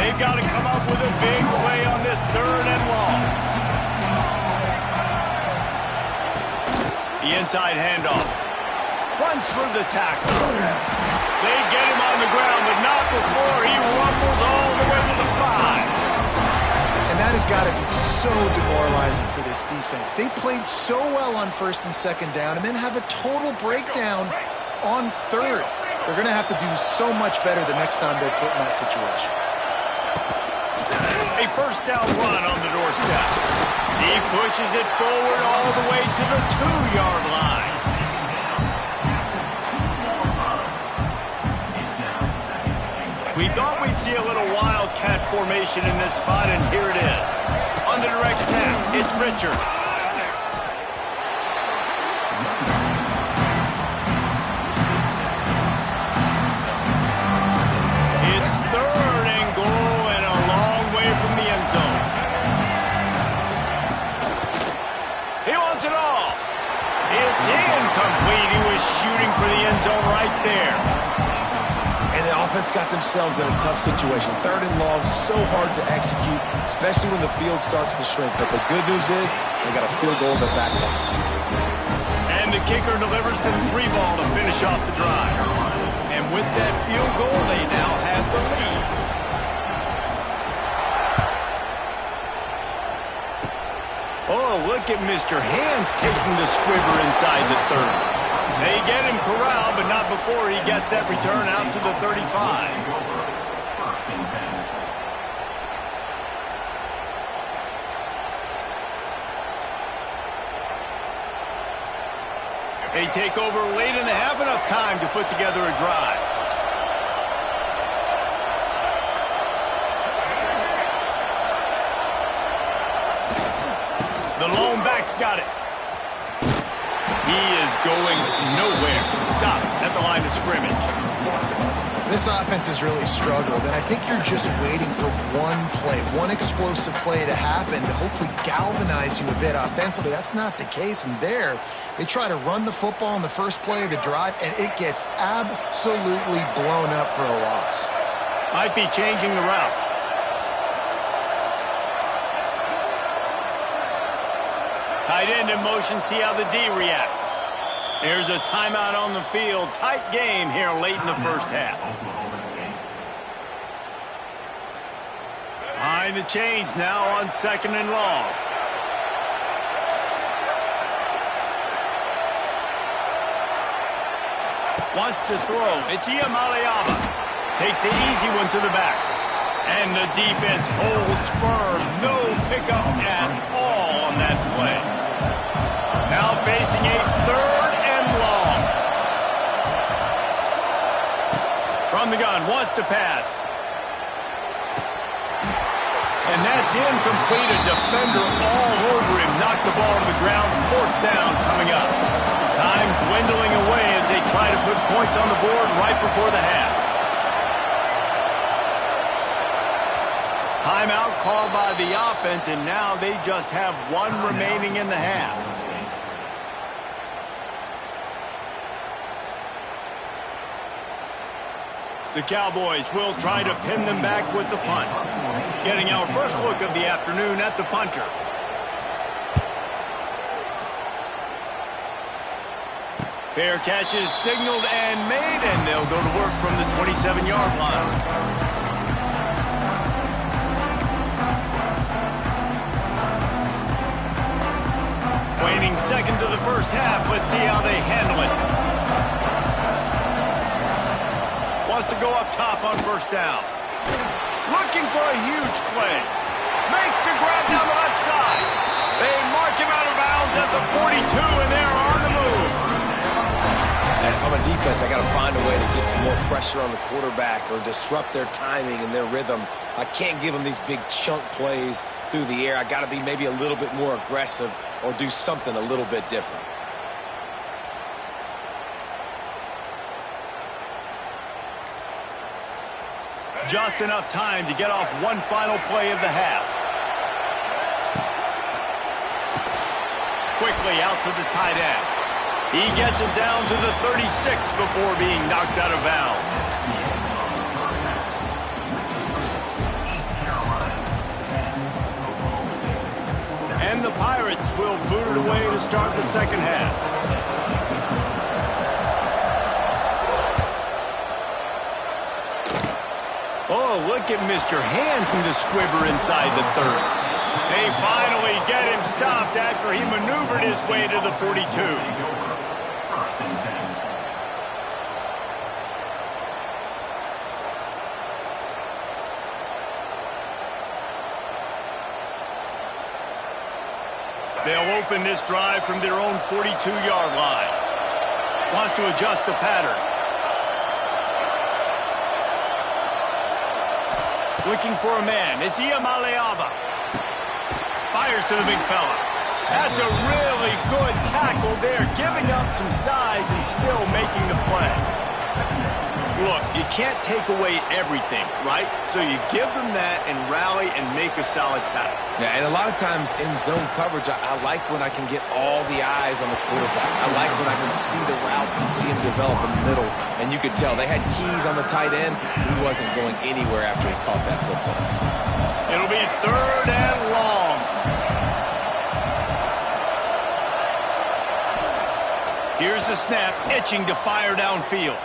They've got to come up with a big play on this 3rd and long. The inside handoff. Runs for the tackle. They get him on the ground, but not before he rumbles all the way to the 5. And that has got to be so demoralizing for this defense. They played so well on 1st and 2nd down and then have a total breakdown on 3rd. They're going to have to do so much better the next time they're put in that situation. A 1st down run on the doorstep. He pushes it forward all the way to the 2-yard line. We thought we'd see a little wildcat formation in this spot, and here it is. On the direct snap, it's Richard. It's 3rd and goal and a long way from the end zone. He wants it all. It's incomplete. He was shooting for the end zone right there. And the offense got themselves in a tough situation. 3rd and long, so hard to execute, especially when the field starts to shrink. But the good news is they got a field goal in their back pocket. And the kicker delivers the 3 ball to finish off the drive. And with that field goal, they now have the lead. Oh, look at Mr. Hands taking the squibber inside the 30. They get him corralled, but not before he gets that return out to the 35. They take over late and they have enough time to put together a drive. The lone back's got it. He is going nowhere. Stop at the line of scrimmage. This offense has really struggled, and I think you're just waiting for one play, one explosive play to happen to hopefully galvanize you a bit offensively. That's not the case, and there they try to run the football on the first play of the drive, and it gets absolutely blown up for a loss. Might be changing the route. Tight end in motion, see how the D reacts. There's a timeout on the field. Tight game here late in the 1st half. Behind the chains now on 2nd and long. Wants to throw. It's Iamaleava. Takes the easy one to the back. And the defense holds firm. No pickup at all on that play. Now facing a 3rd and long. From the gun, wants to pass. And that's incomplete. A defender all over him. Knocked the ball to the ground. 4th down coming up. Time dwindling away as they try to put points on the board right before the half. Timeout called by the offense, and now they just have 1 remaining in the half. The Cowboys will try to pin them back with the punt. Getting our first look of the afternoon at the punter. Fair catch is signaled and made, and they'll go to work from the 27-yard line. Waning seconds of the 1st half. Let's see how they handle it. Wants to go up top on 1st down. Looking for a huge play. Makes the grab down the left side. They mark him out of bounds at the 42, and they're on the move. And if I'm a defense, I got to find a way to get some more pressure on the quarterback or disrupt their timing and their rhythm. I can't give them these big chunk plays through the air. I got to be maybe a little bit more aggressive or do something a little bit different. Just enough time to get off one final play of the half. Quickly out to the tight end. He gets it down to the 36 before being knocked out of bounds. defense will boot it away to start the second half. Oh, look at Mr. Handing the squibber inside the 30. They finally get him stopped after he maneuvered his way to the 42. First and 10. They'll open this drive from their own 42-yard line. Wants to adjust the pattern. Looking for a man. It's Iamaleava. Fires to the big fella. That's a really good tackle there, giving up some size and still making the play. Look, you can't take away everything, right? So you give them that and rally and make a solid tackle. Yeah, and a lot of times in zone coverage, I like when I can get all the eyes on the quarterback. I like when I can see the routes and see him develop in the middle. And you could tell they had keys on the tight end. He wasn't going anywhere after he caught that football. It'll be 3rd and long. Here's the snap, itching to fire downfield.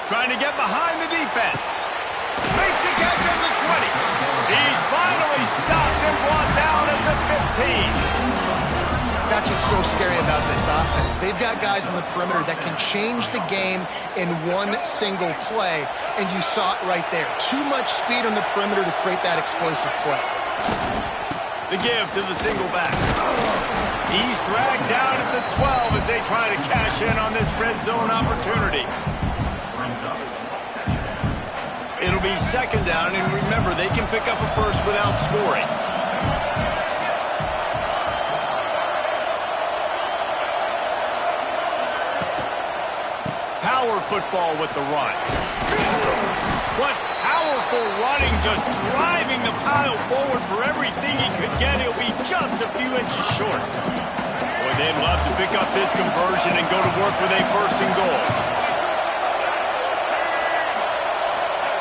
Trying to get behind the defense. Makes the catch at the 20. He's finally stopped and brought down at the 15. That's what's so scary about this offense. They've got guys on the perimeter that can change the game in one single play, and you saw it right there. Too much speed on the perimeter to create that explosive play. The give to the single back. He's dragged down at the 12 as they try to cash in on this red zone opportunity. It'll be 2nd down, and remember, they can pick up a first without scoring. Power football with the run. What powerful running, just driving the pile forward for everything he could get. He'll be just a few inches short. Boy, they'd love to pick up this conversion and go to work with a 1st and goal.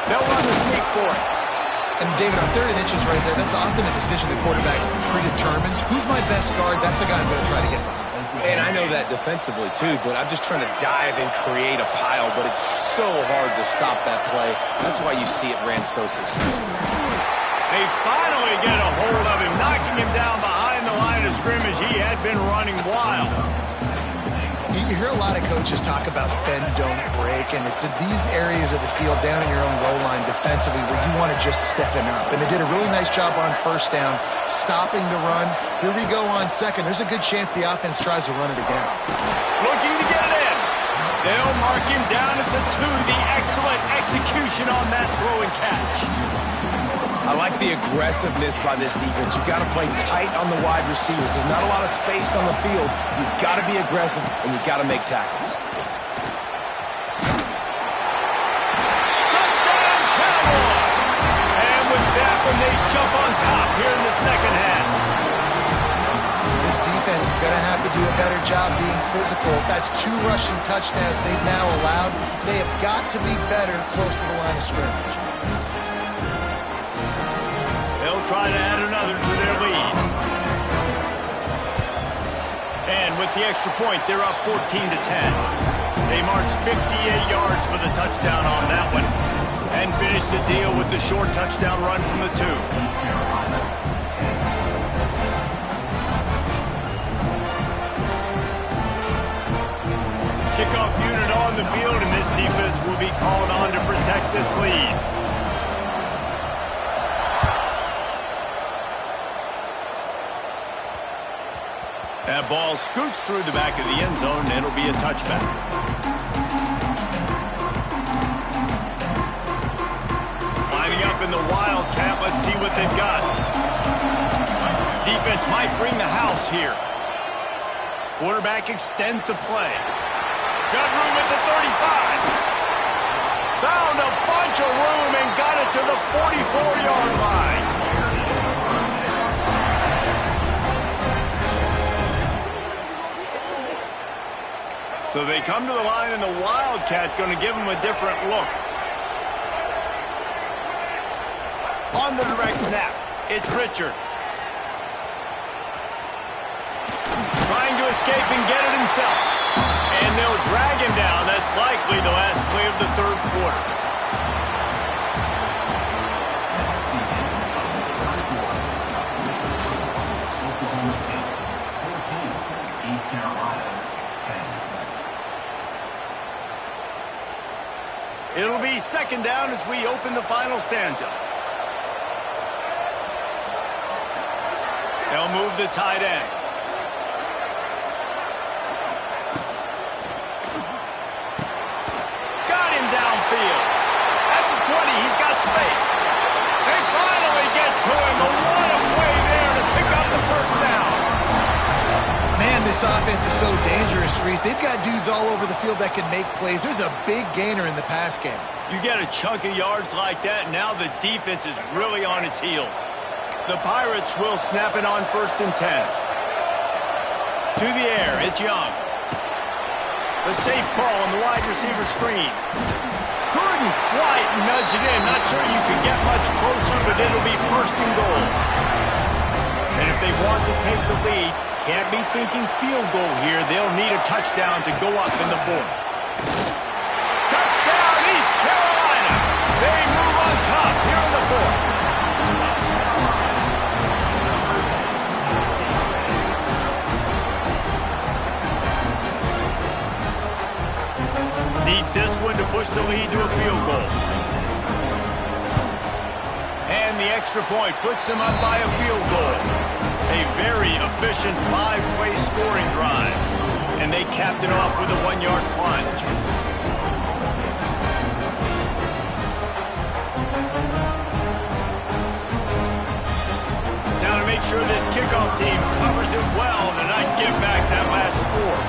They'll run the sneak for it. And, David, on 3rd and inches right there, that's often a decision the quarterback predetermines. Who's my best guard? That's the guy I'm going to try to get behind. And I know that defensively, too, but I'm just trying to dive and create a pile, but it's so hard to stop that play. That's why you see it ran so successfully. They finally get a hold of him, knocking him down behind the line of scrimmage. He had been running wild. You hear a lot of coaches talk about bend, don't break, and it's in these areas of the field down in your own goal line defensively where you want to just step it up. And they did a really nice job on 1st down, stopping the run. Here we go on 2nd. There's a good chance the offense tries to run it again. Looking to get in. They'll mark him down at the 2. The excellent execution on that throw and catch. I like the aggressiveness by this defense. You've got to play tight on the wide receivers. There's not a lot of space on the field. You've got to be aggressive, and you've got to make tackles. Touchdown, Cowboys! And with that one, they jump on top here in the 2nd half. This defense is going to have to do a better job being physical. That's 2 rushing touchdowns they've now allowed. They have got to be better close to the line of scrimmage. They'll try to add another to their lead. And with the extra point, they're up 14-10. They marched 58 yards for the touchdown on that one and finished the deal with the short touchdown run from the 2. Kickoff unit on the field, and this defense will be called on to protect this lead. That ball scoots through the back of the end zone, and it'll be a touchback. Lining up in the Wildcat, let's see what they've got. Defense might bring the house here. Quarterback extends the play. Got room at the 35. Found a bunch of room and got it to the 44-yard line. So they come to the line, and the Wildcat going to give them a different look. On the direct snap, it's Richard. escape and get it himself. And they'll drag him down. That's likely the last play of the third quarter. East Carolina 10. It'll be second down as we open the final stanza. They'll move the tight end. Got him downfield. At the 20, he's got space. They finally get to him. A lot of play there to pick up the first down. Man, this offense is so dangerous, Reese. They've got dudes all over the field that can make plays. There's a big gainer in the pass game. You get a chunk of yards like that, now the defense is really on its heels. The Pirates will snap it on 1st and 10. To the air, it's Young. The safe call on the wide receiver screen. Couldn't quite nudge it in. Not sure you could get much closer, but it'll be 1st and goal. And if they want to take the lead, can't be thinking field goal here. They'll need a touchdown to go up in the 4th. Touchdown, East Carolina. They move on top here in the 4th. Needs this one to push the lead to a field goal. And the extra point puts them up by a field goal. A very efficient 5-play scoring drive. And they capped it off with a 1-yard plunge. Now to make sure this kickoff team covers it well to not give back that last score.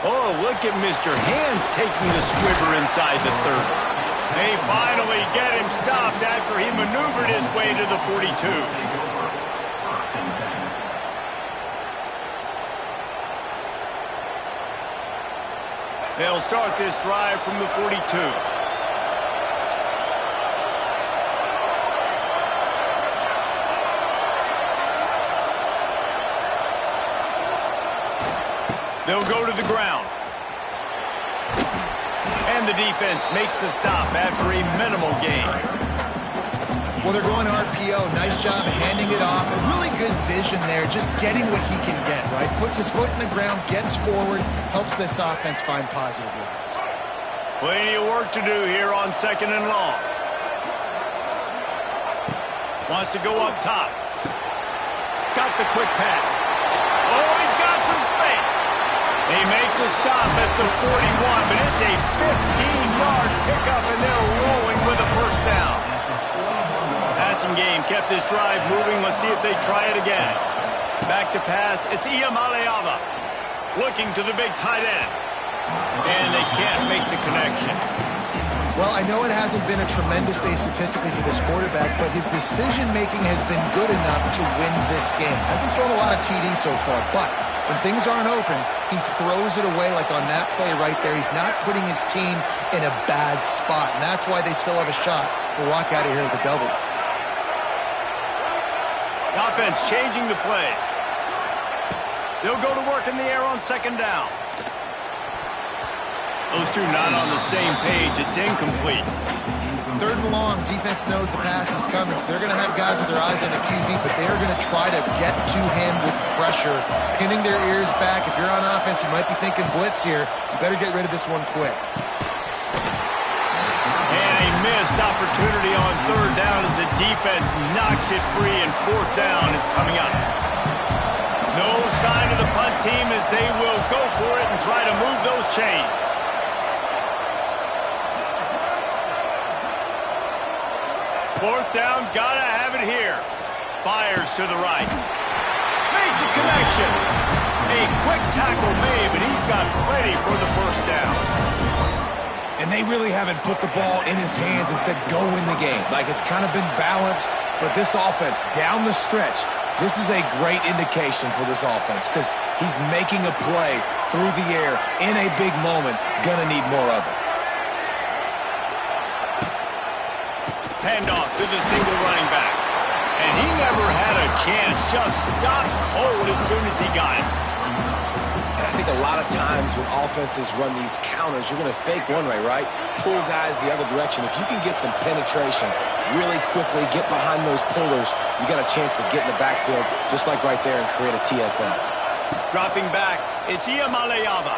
Oh, look at Mr. Hands taking the squiver inside the 30. They finally get him stopped after he maneuvered his way to the 42. They'll start this drive from the 42. They'll go to the ground. And the defense makes the stop after a minimal gain. Well, they're going RPO. Nice job handing it off. A really good vision there, just getting what he can get, right? Puts his foot in the ground, gets forward, helps this offense find positive yards. Plenty of work to do here on 2nd and long. Wants to go up top. Got the quick pass. Oh, he's got some space. They make the stop at the 41, but it's a 15-yard pickup, and they're rolling with a first down. Passing game kept this drive moving. Let's see if they try it again. Back to pass. It's Iamaleava looking to the big tight end. And they can't make the connection. Well, I know it hasn't been a tremendous day statistically for this quarterback, but his decision-making has been good enough to win this game. Hasn't thrown a lot of TDs so far, but when things aren't open, he throws it away like on that play right there. He's not putting his team in a bad spot, and that's why they still have a shot to walk out of here with a double. The offense changing the play. They'll go to work in the air on 2nd down. Those two not on the same page. It's incomplete. 3rd and long, defense knows the pass is coming, so they're going to have guys with their eyes on the QB, but they are going to try to get to him with pressure, pinning their ears back. If you're on offense, you might be thinking blitz here. You better get rid of this one quick. And a missed opportunity on 3rd down as the defense knocks it free, and 4th down is coming up. No sign of the punt team as they will go for it and try to move those chains. 4th down, gotta have it here. Fires to the right. Makes a connection. A quick tackle made, but he's got plenty for the first down. And they really haven't put the ball in his hands and said, go win the game. Like, it's kind of been balanced, but this offense, down the stretch, this is a great indication for this offense because he's making a play through the air in a big moment. Gonna need more of it. Handoff to the single running back. And he never had a chance. Just stopped cold as soon as he got it. And I think a lot of times when offenses run these counters, you're going to fake one way, right? Pull guys the other direction. If you can get some penetration really quickly, get behind those pullers, you got a chance to get in the backfield, just like right there, and create a TFL. Dropping back, it's Iamaleava.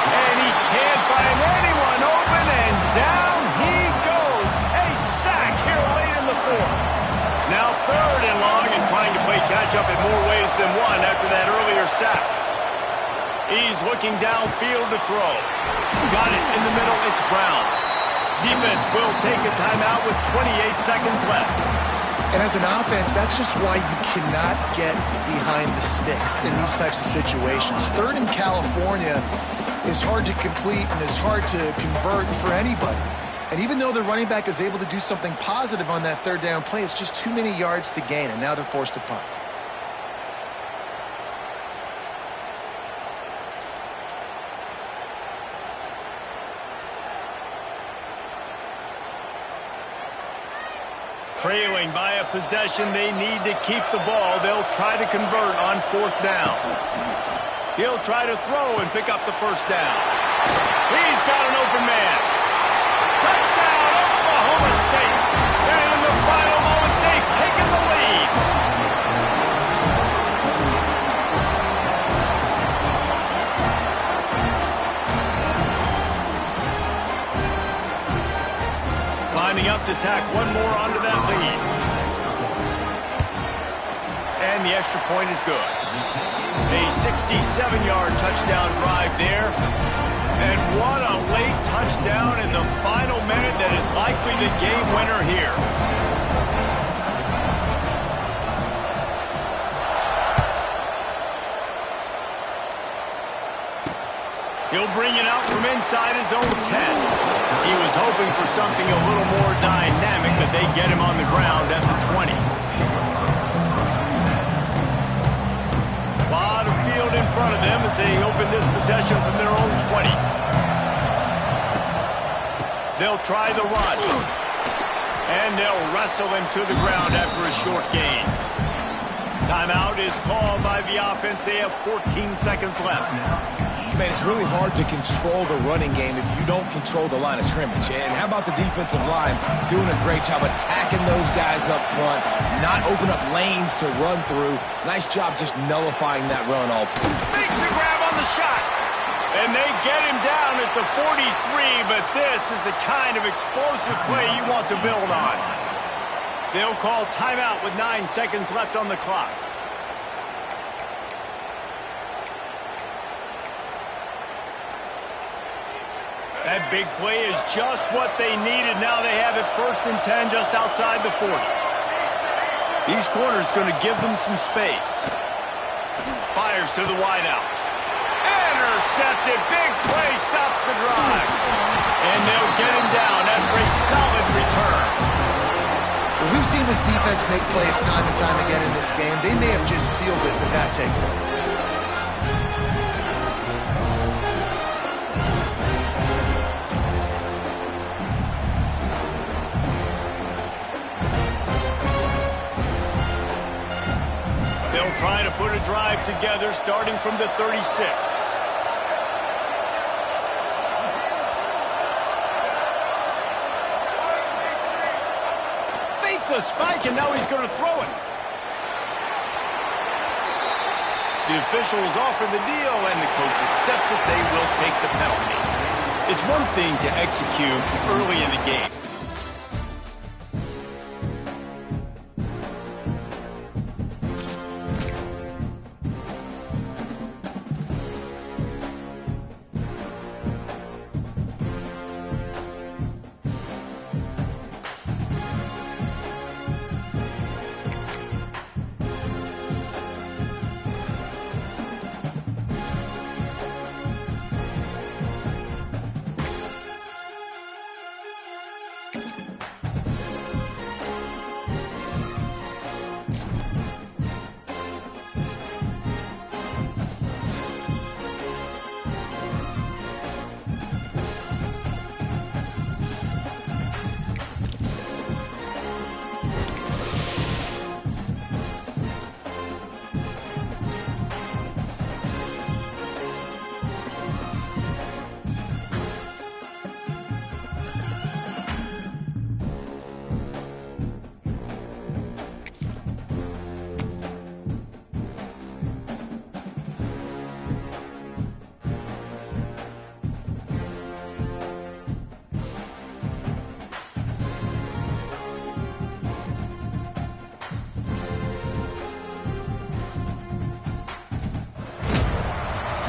And he can't find anyone open, and down he goes. A sack here late in the fourth. Now 3rd and long, and trying to play catch-up in more ways than one after that earlier sack. He's looking downfield to throw. Got it in the middle, it's Brown. Defense will take a timeout with 28 seconds left. And as an offense, that's just why you cannot get behind the sticks in these types of situations. 3rd in California is hard to complete and is hard to convert for anybody. And even though the running back is able to do something positive on that 3rd down play, it's just too many yards to gain, and now they're forced to punt. Trailing by a possession, they need to keep the ball. They'll try to convert on 4th down. He'll try to throw and pick up the 1st down. He's got an open man. Touchdown, Oklahoma State. And in the final moments, they've taken the lead. Lining up to tack one more onto that lead. And the extra point is good. A 67-yard touchdown drive there. And what a late touchdown in the final minute that is likely the game winner here. He'll bring it out from inside his own 10. He was hoping for something a little more dynamic, but they get him on the ground at the 20. A lot of field in front of them as they open this possession from their own 20. They'll try the run. And they'll wrestle him to the ground after a short gain. Timeout is called by the offense. They have 14 seconds left. Man, it's really hard to control the running game if you don't control the line of scrimmage. And how about the defensive line doing a great job attacking those guys up front, not open up lanes to run through. Nice job just nullifying that run all. Makes a grab on the shot. And they get him down at the 43, but this is the kind of explosive play you want to build on. They'll call timeout with 9 seconds left on the clock. That big play is just what they needed. Now they have it 1st and 10 just outside the 40. These corners going to give them some space. Fires to the wideout. Intercepted. Big play stops the drive. And they'll get him down after a solid return. Well, we've seen this defense make plays time and time again in this game. They may have just sealed it with that takeaway. Trying to put a drive together starting from the 36. Fake the spike, and now he's going to throw it. The officials offer the deal, and the coach accepts it. They will take the penalty. It's one thing to execute early in the game.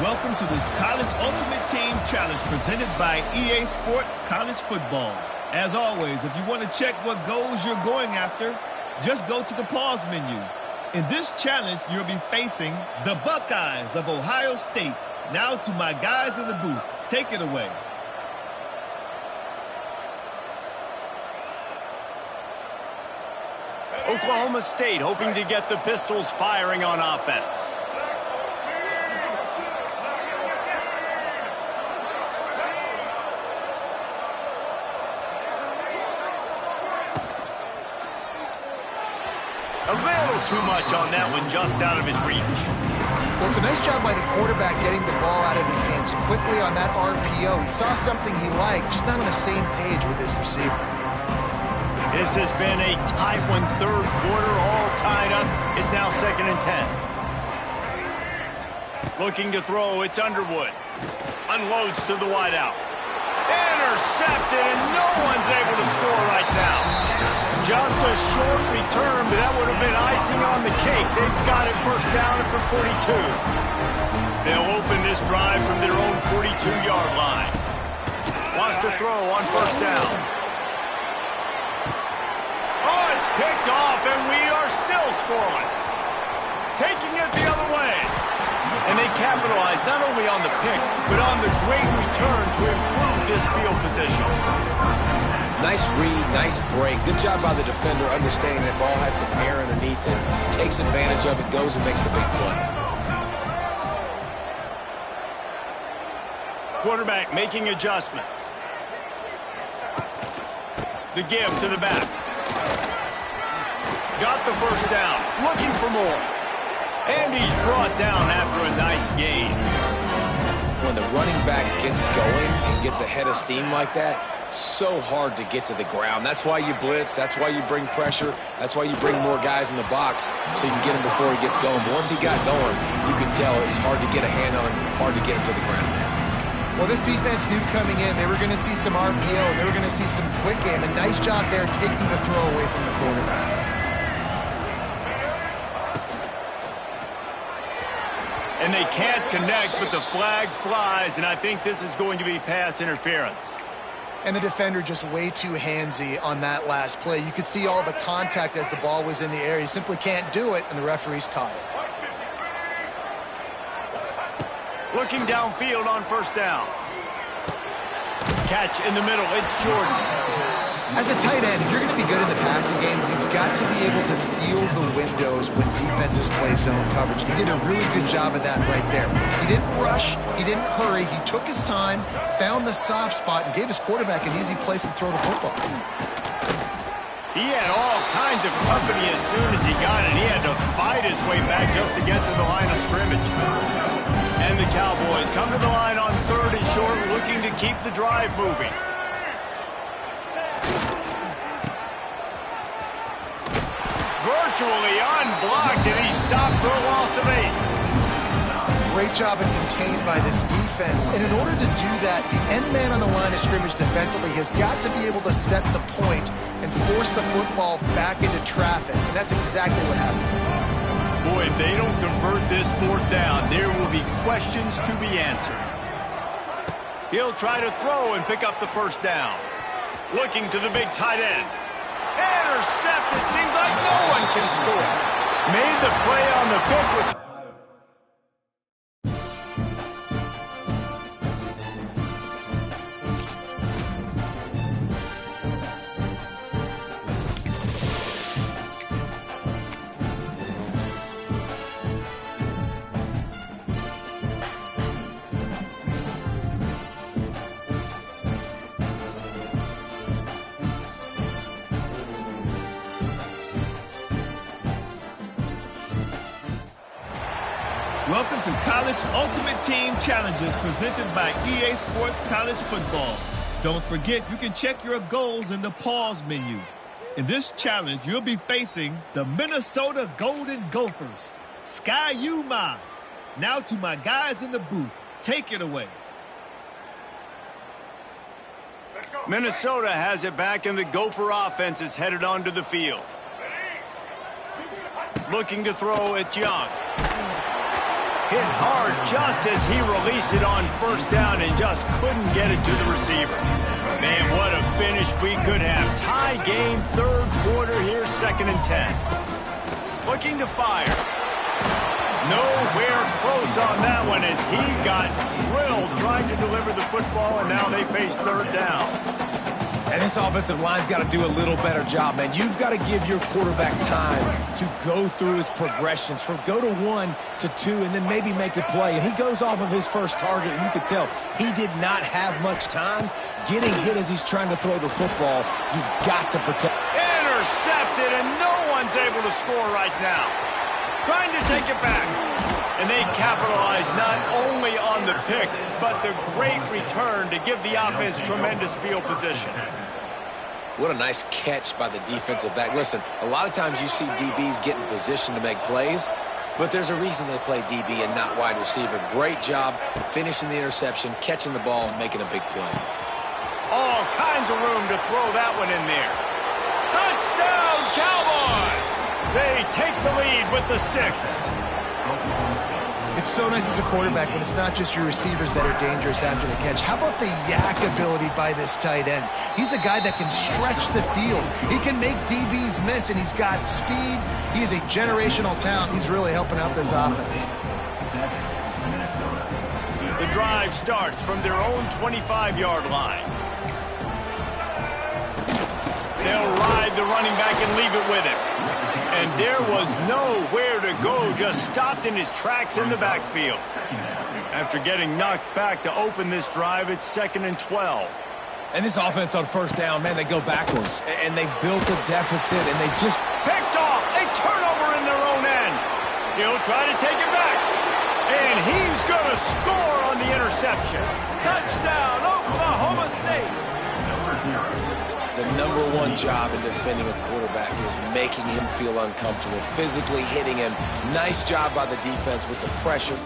Welcome to this College Ultimate Team Challenge presented by EA Sports College Football. As always, if you want to check what goals you're going after, just go to the pause menu. In this challenge, you'll be facing the Buckeyes of Ohio State. Now to my guys in the booth. Take it away. Oklahoma State hoping to get the Pistols firing on offense. A little too much on that one, just out of his reach. Well, it's a nice job by the quarterback getting the ball out of his hands quickly on that RPO. He saw something he liked, just not on the same page with his receiver. This has been a tight one, third quarter, all tied up. It's now 2nd and 10. Looking to throw, it's Underwood. Unloads to the wideout. Intercepted, and no one's able to score right now. Just a short return, but that would have been icing on the cake. They've got it first down for 42. They'll open this drive from their own 42-yard line. Wants to throw on first down. Oh, it's picked off, and we are still scoreless. Taking it the other way. And they capitalize not only on the pick, but on the great return to improve this field position. Nice read, nice break. Good job by the defender understanding that ball had some air underneath it. Takes advantage of it, goes and makes the big play. Quarterback making adjustments. The give to the back. Got the first down. Looking for more. And he's brought down after a nice gain. When the running back gets going and gets ahead of steam like that, so hard to get to the ground. That's why you blitz. That's why you bring pressure. That's why you bring more guys in the box so you can get him before he gets going. But once he got going, you could tell it was hard to get a hand on him, hard to get him to the ground. Well, this defense knew coming in they were going to see some RPO, and they were going to see some quick game. A nice job there taking the throw away from the quarterback. And they can't connect, but the flag flies, and I think this is going to be pass interference. And the defender just way too handsy on that last play. You could see all the contact as the ball was in the air. He simply can't do it, and the referees caught it. Looking downfield on first down. Catch in the middle. It's Jordan. As a tight end, if you're going to be good in the passing game, you've got to be able to feel the windows when defenses play zone coverage. He did a really good job of that right there. He didn't rush. He didn't hurry. He took his time, found the soft spot, and gave his quarterback an easy place to throw the football. He had all kinds of company as soon as he got it. He had to fight his way back just to get to the line of scrimmage. And the Cowboys come to the line on 3rd and short, looking to keep the drive moving. Virtually unblocked, and he stopped for a loss of 8. Great job and contained by this defense. And in order to do that, the end man on the line of scrimmage defensively has got to be able to set the point and force the football back into traffic. And that's exactly what happened. Boy, if they don't convert this 4th down, there will be questions to be answered. He'll try to throw and pick up the first down. Looking to the big tight end. Intercepted. Seems like no one can score. Made the play on the pick. Welcome to College Ultimate Team Challenges presented by EA Sports College Football. Don't forget, you can check your goals in the pause menu. In this challenge, you'll be facing the Minnesota Golden Gophers. Sky U-Ma. Now to my guys in the booth. Take it away. Minnesota has it back, and the Gopher offense is headed onto the field. Looking to throw, it's Young. Hit hard just as he released it on first down and just couldn't get it to the receiver. Man, what a finish we could have. Tie game, third quarter here, 2nd and 10. Looking to fire. Nowhere close on that one as he got drilled trying to deliver the football, and now they face third down. And this offensive line's got to do a little better job, man. You've got to give your quarterback time to go through his progressions from go to 1 to 2 and then maybe make a play. And he goes off of his first target, and you can tell he did not have much time getting hit as he's trying to throw the football. You've got to protect. Intercepted, and no one's able to score right now. Trying to take it back. And they capitalize not only on the pick, but the great return to give the offense tremendous field position. What a nice catch by the defensive back. Listen, a lot of times you see DBs get in position to make plays, but there's a reason they play DB and not wide receiver. Great job finishing the interception, catching the ball, and making a big play. All kinds of room to throw that one in there. Touchdown, Cowboys! They take the lead with the 6. It's so nice as a quarterback when it's not just your receivers that are dangerous after the catch. How about the yak ability by this tight end? He's a guy that can stretch the field. He can make DBs miss, and he's got speed. He is a generational talent. He's really helping out this offense. The drive starts from their own 25-yard line. They'll ride the running back and leave it with him. And there was nowhere to go, just stopped in his tracks in the backfield. After getting knocked back to open this drive, it's 2nd and 12. And this offense on first down, man, they go backwards. And they built a deficit, and they just picked off a turnover in their own end. He'll try to take it back. And he's going to score on the interception. Touchdown, Oklahoma State. the number one job in defending a quarterback is making him feel uncomfortable, physically hitting him. Nice job by the defense with the pressure.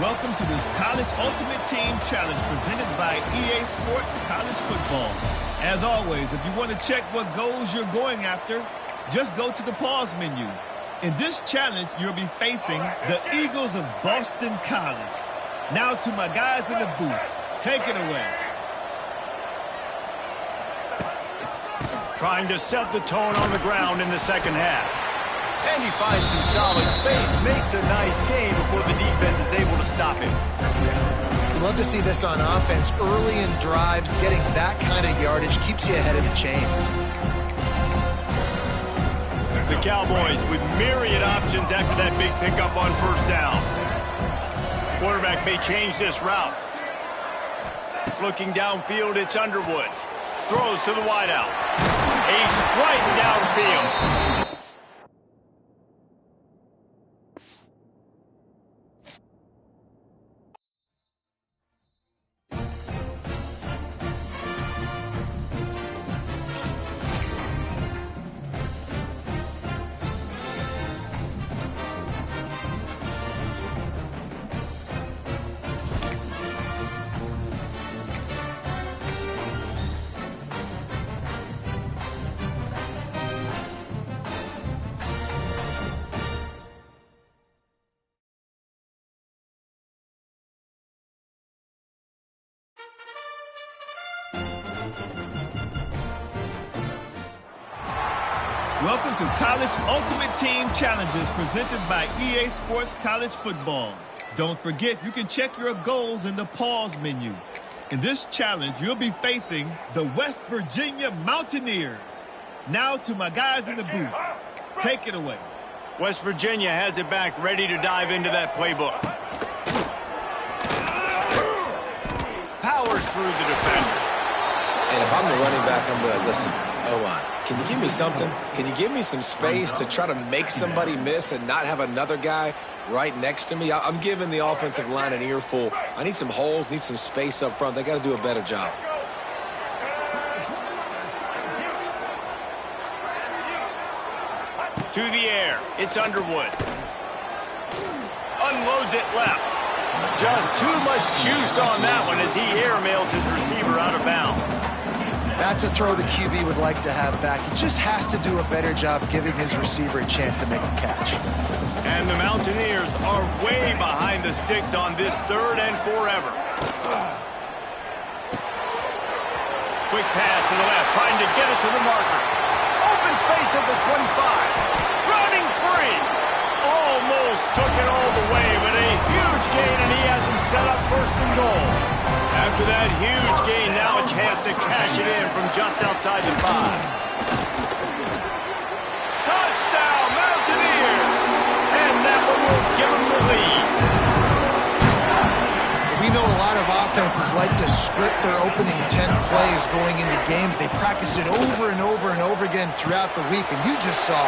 Welcome to this College Ultimate Team Challenge presented by EA Sports College Football. As always, if you want to check what goals you're going after, just go to the pause menu. In this challenge, you'll be facing the Eagles of Boston College. Now to my guys in the booth. Take it away. Trying to set the tone on the ground in the second half. And he finds some solid space, makes a nice gain before the defense is able to stop him. We'd love to see this on offense. Early in drives, getting that kind of yardage keeps you ahead of the chains. The Cowboys with myriad options after that big pickup on first down. Quarterback may change this route. Looking downfield, it's Underwood. Throws to the wideout. A strike downfield. Welcome to College Ultimate Team Challenges presented by EA Sports College Football. Don't forget, you can check your goals in the pause menu. In this challenge, you'll be facing the West Virginia Mountaineers. Now to my guys in the booth. Take it away. West Virginia has it back, ready to dive into that playbook. Powers through the defender. And if I'm the running back, I'm going to listen. O-line, can you give me something? Can you give me some space to try to make somebody miss and not have another guy right next to me? I'm giving the offensive line an earful. I need some holes, need some space up front. They got to do a better job. To the air, it's Underwood. Unloads it left. Just too much juice on that one as he airmails his receiver out of bounds. That's a throw the QB would like to have back. He just has to do a better job giving his receiver a chance to make a catch. And the Mountaineers are way behind the sticks on this third and forever. Quick pass to the left, trying to get it to the marker. Open space at the 25. Running free. Almost took it all the way, but a huge gain, and he has him set up first and goal. After that huge gain, now a chance to cash it in from just outside the 5. Touchdown, Mountaineers! And that one will give them the lead. We know a lot of offenses like to script their opening 10 plays going into games. They practice it over and over and over again throughout the week, and you just saw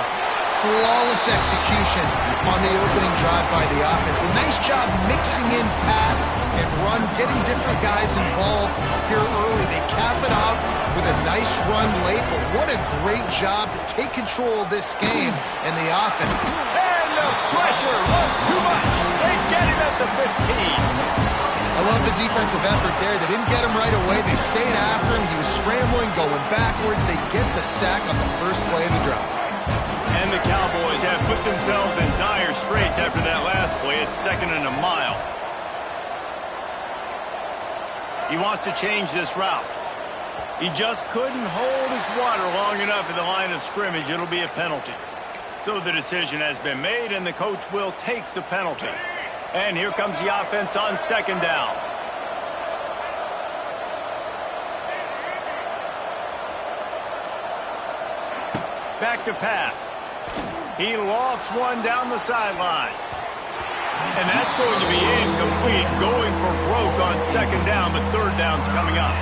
flawless execution on the opening drive by the offense. A nice job mixing in pass and run, getting different guys involved here early. They cap it off with a nice run late, but what a great job to take control of this game and the offense. And the pressure was too much. They get him at the 15. I love the defensive effort there. They didn't get him right away. They stayed after him. He was scrambling, going backwards. They get the sack on the first play of the drive. And the Cowboys have put themselves in dire straits after that last play. It's 2nd and a mile. He wants to change this route. He just couldn't hold his water long enough at the line of scrimmage. It'll be a penalty. So the decision has been made, and the coach will take the penalty. And here comes the offense on 2nd down. Back to pass. He lofts one down the sideline. And that's going to be incomplete, going for broke on 2nd down, but 3rd down's coming up.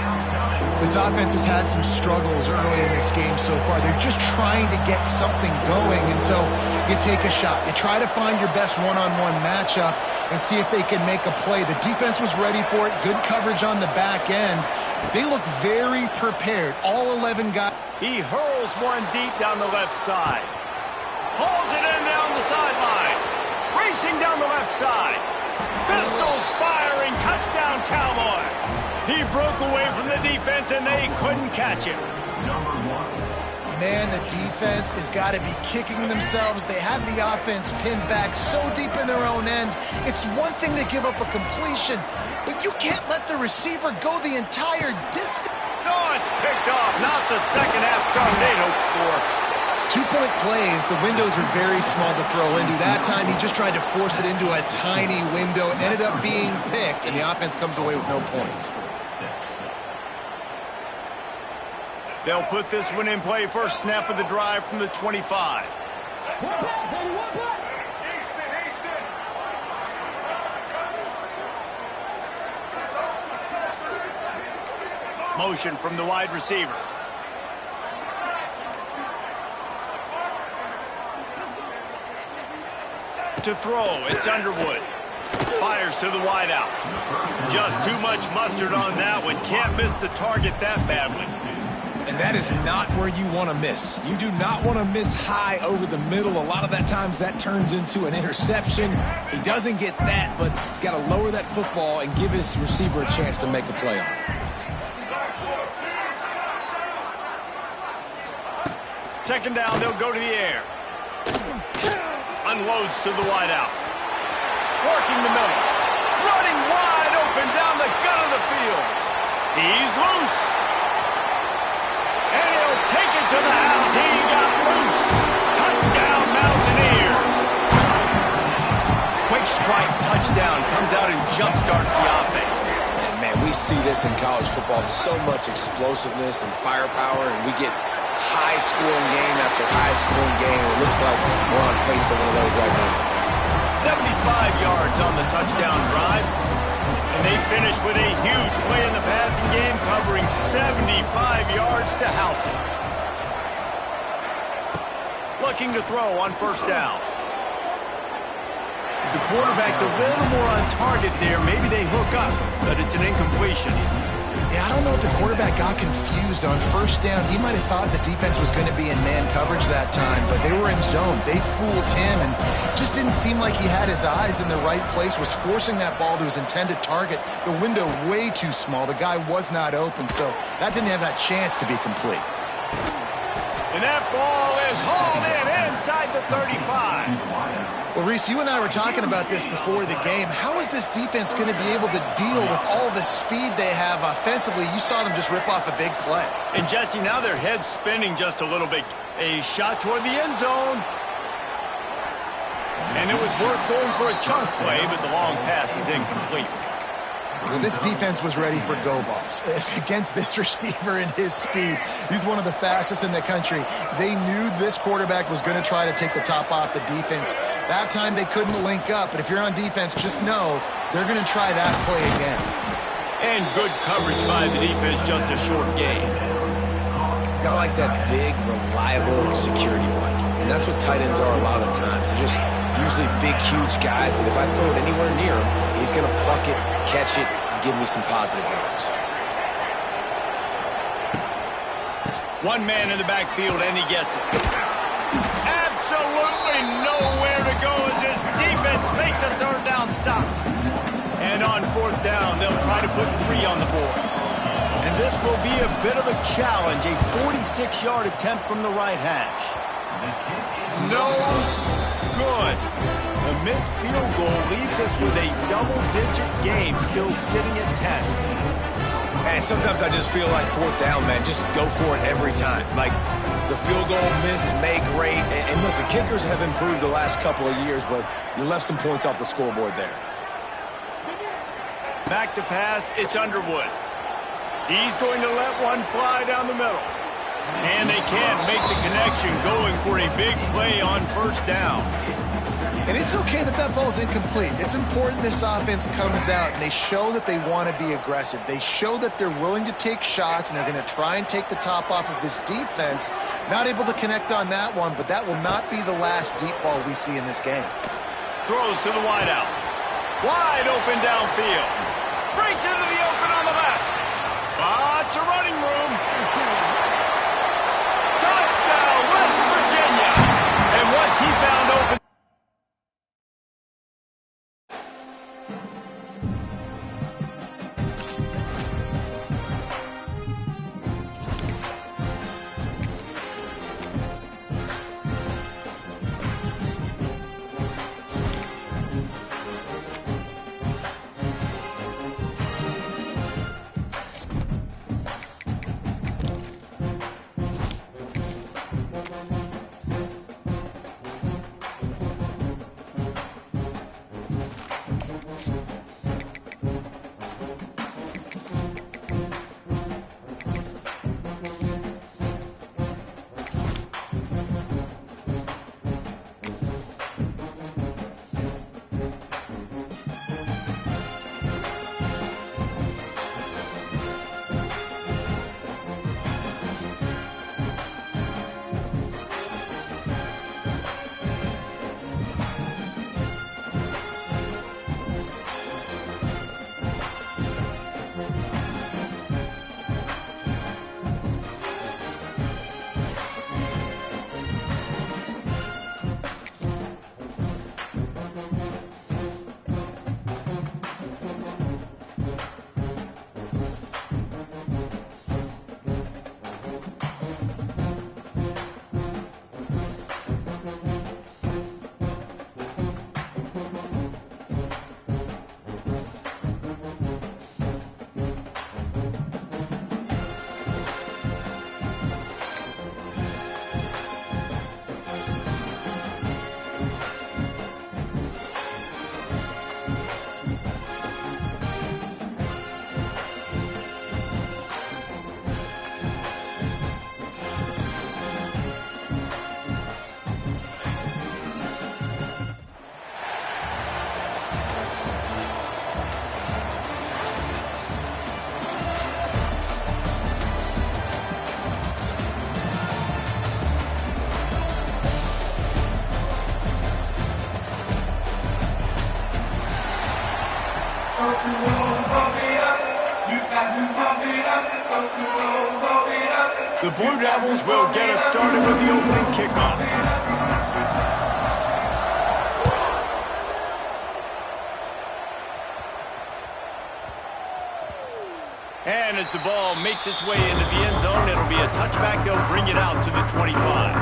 This offense has had some struggles early in this game so far. They're just trying to get something going, and so you take a shot. You try to find your best one-on-one matchup and see if they can make a play. The defense was ready for it. Good coverage on the back end. They look very prepared. All 11 guys. He hurls one deep down the left side. Hauls it in down the sideline. Racing down the left side. Pistols firing. Touchdown, Cowboys. He broke away from the defense, and they couldn't catch him. Man, the defense has got to be kicking themselves. They had the offense pinned back so deep in their own end. It's one thing to give up a completion, but you can't let the receiver go the entire distance. No, it's picked off. Not the second half start they'd hoped for. 2-point plays, the windows are very small to throw into. That time, he just tried to force it into a tiny window. It ended up being picked, and the offense comes away with no points. They'll put this one in play. First snap of the drive from the 25. Motion from the wide receiver. To throw, it's Underwood. Fires to the wideout. Just too much mustard on that one. Can't miss the target that badly. And that is not where you want to miss. You do not want to miss high over the middle. A lot of that times that turns into an interception. He doesn't get that, but he's got to lower that football and give his receiver a chance to make a play on it. Second down, they'll go to the air. Unloads to the wideout. Working the middle. Running wide open down the gut of the field. He's loose. take it to the house. He got loose. Touchdown, Mountaineers. Quick strike touchdown comes out and jumpstarts the offense. And, man, we see this in college football, so much explosiveness and firepower, and we get high-scoring game after high-scoring game, and it looks like we're on pace for one of those right now. 75 yards on the touchdown drive. And they finish with a huge play in the passing game, covering 75 yards to house it. Looking to throw on first down. If the quarterback's a little more on target there, maybe they hook up, but it's an incompletion. Yeah, I don't know if the quarterback got confused on first down. He might have thought the defense was going to be in man coverage that time, but they were in zone. They fooled him, and just didn't seem like he had his eyes in the right place, was forcing that ball to his intended target. The window way too small. The guy was not open, so that didn't have that chance to be complete. And that ball is hauled in inside the 35. Well, Reese, you and I were talking about this before the game. How is this defense going to be able to deal with all the speed they have offensively? You saw them just rip off a big play. And, Jesse, now their head's spinning just a little bit. A shot toward the end zone. And it was worth going for a chunk play, but the long pass is incomplete. Well, this defense was ready for go balls against this receiver and his speed. He's one of the fastest in the country. They knew this quarterback was going to try to take the top off the defense. That time they couldn't link up, but if you're on defense, just know they're going to try that play again. And good coverage by the defense, just a short gain. Kind of like that big, reliable security blanket. And that's what tight ends are a lot of the times. They're just usually big, huge guys that if I throw it anywhere near him, he's going to pluck it, catch it, and give me some positive yards. One man in the backfield, and he gets it. Absolutely nowhere to go as his defense makes a third down stop. And on fourth down, they'll try to put 3 on the board. And this will be a bit of a challenge, a 46-yard attempt from the right hash. No good. A missed field goal leaves us with a double-digit game, still sitting at 10. And sometimes I just feel like fourth down, man, just go for it every time. Like the field goal miss, make rate. And listen, kickers have improved the last couple of years, but you left some points off the scoreboard there. Back to pass, it's Underwood. He's going to let one fly down the middle. And they can't make the connection, going for a big play on first down. And it's okay that that ball's incomplete. It's important this offense comes out and they show that they want to be aggressive. They show that they're willing to take shots and they're going to try and take the top off of this defense. Not able to connect on that one, but that will not be the last deep ball we see in this game. Throws to the wideout. Wide open downfield. Breaks into the open on the left. Lots of running room. Touchdown, West Virginia. And once he found open, The Blue Devils will get us started with the opening kickoff. And as the ball makes its way into the end zone, it'll be a touchback. They'll bring it out to the 25.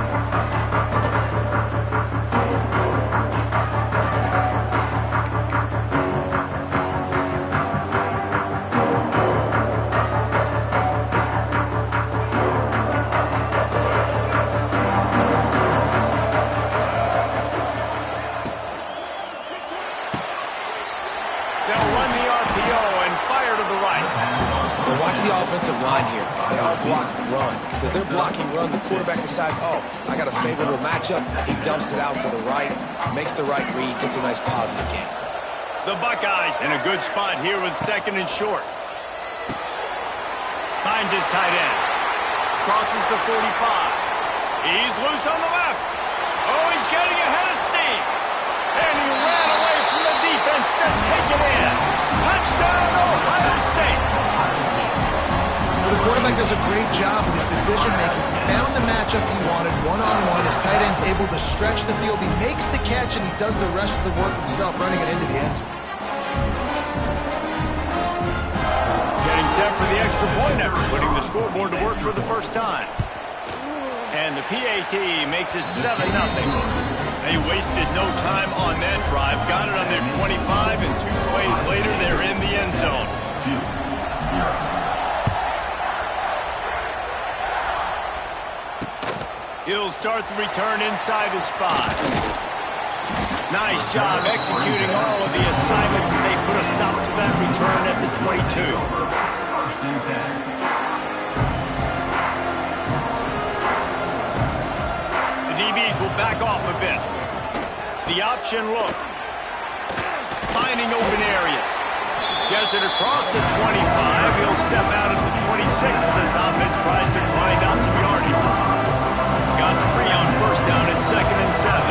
Offensive line here. They all block run. Because they're blocking run, the quarterback decides, oh, I got a favorable matchup. He dumps it out to the right, makes the right read, gets a nice positive gain. The Buckeyes in a good spot here with second and short. Finds his tight end. Crosses the 45. He's loose on the left. Oh, he's getting ahead of steam. And he ran away from the defense to take it in. Touchdown, Ohio State. The quarterback does a great job with his decision-making. Found the matchup he wanted, one-on-one. His tight end's able to stretch the field. He makes the catch, and he does the rest of the work himself, running it into the end zone. Getting set for the extra point after putting the scoreboard to work for the first time. And the PAT makes it 7-0. They wasted no time on that drive. Got it on their 25, and 2 plays later, they're in the end zone. 2-0. He'll start the return inside his 5. Nice job executing all of the assignments as they put a stop to that return at the 22. First and 10. The DBs will back off a bit. The option look. Finding open areas. Gets it across the 25. He'll step out at the 26 as this offense tries to grind out some yardage. Got 3 on first down and second and 7.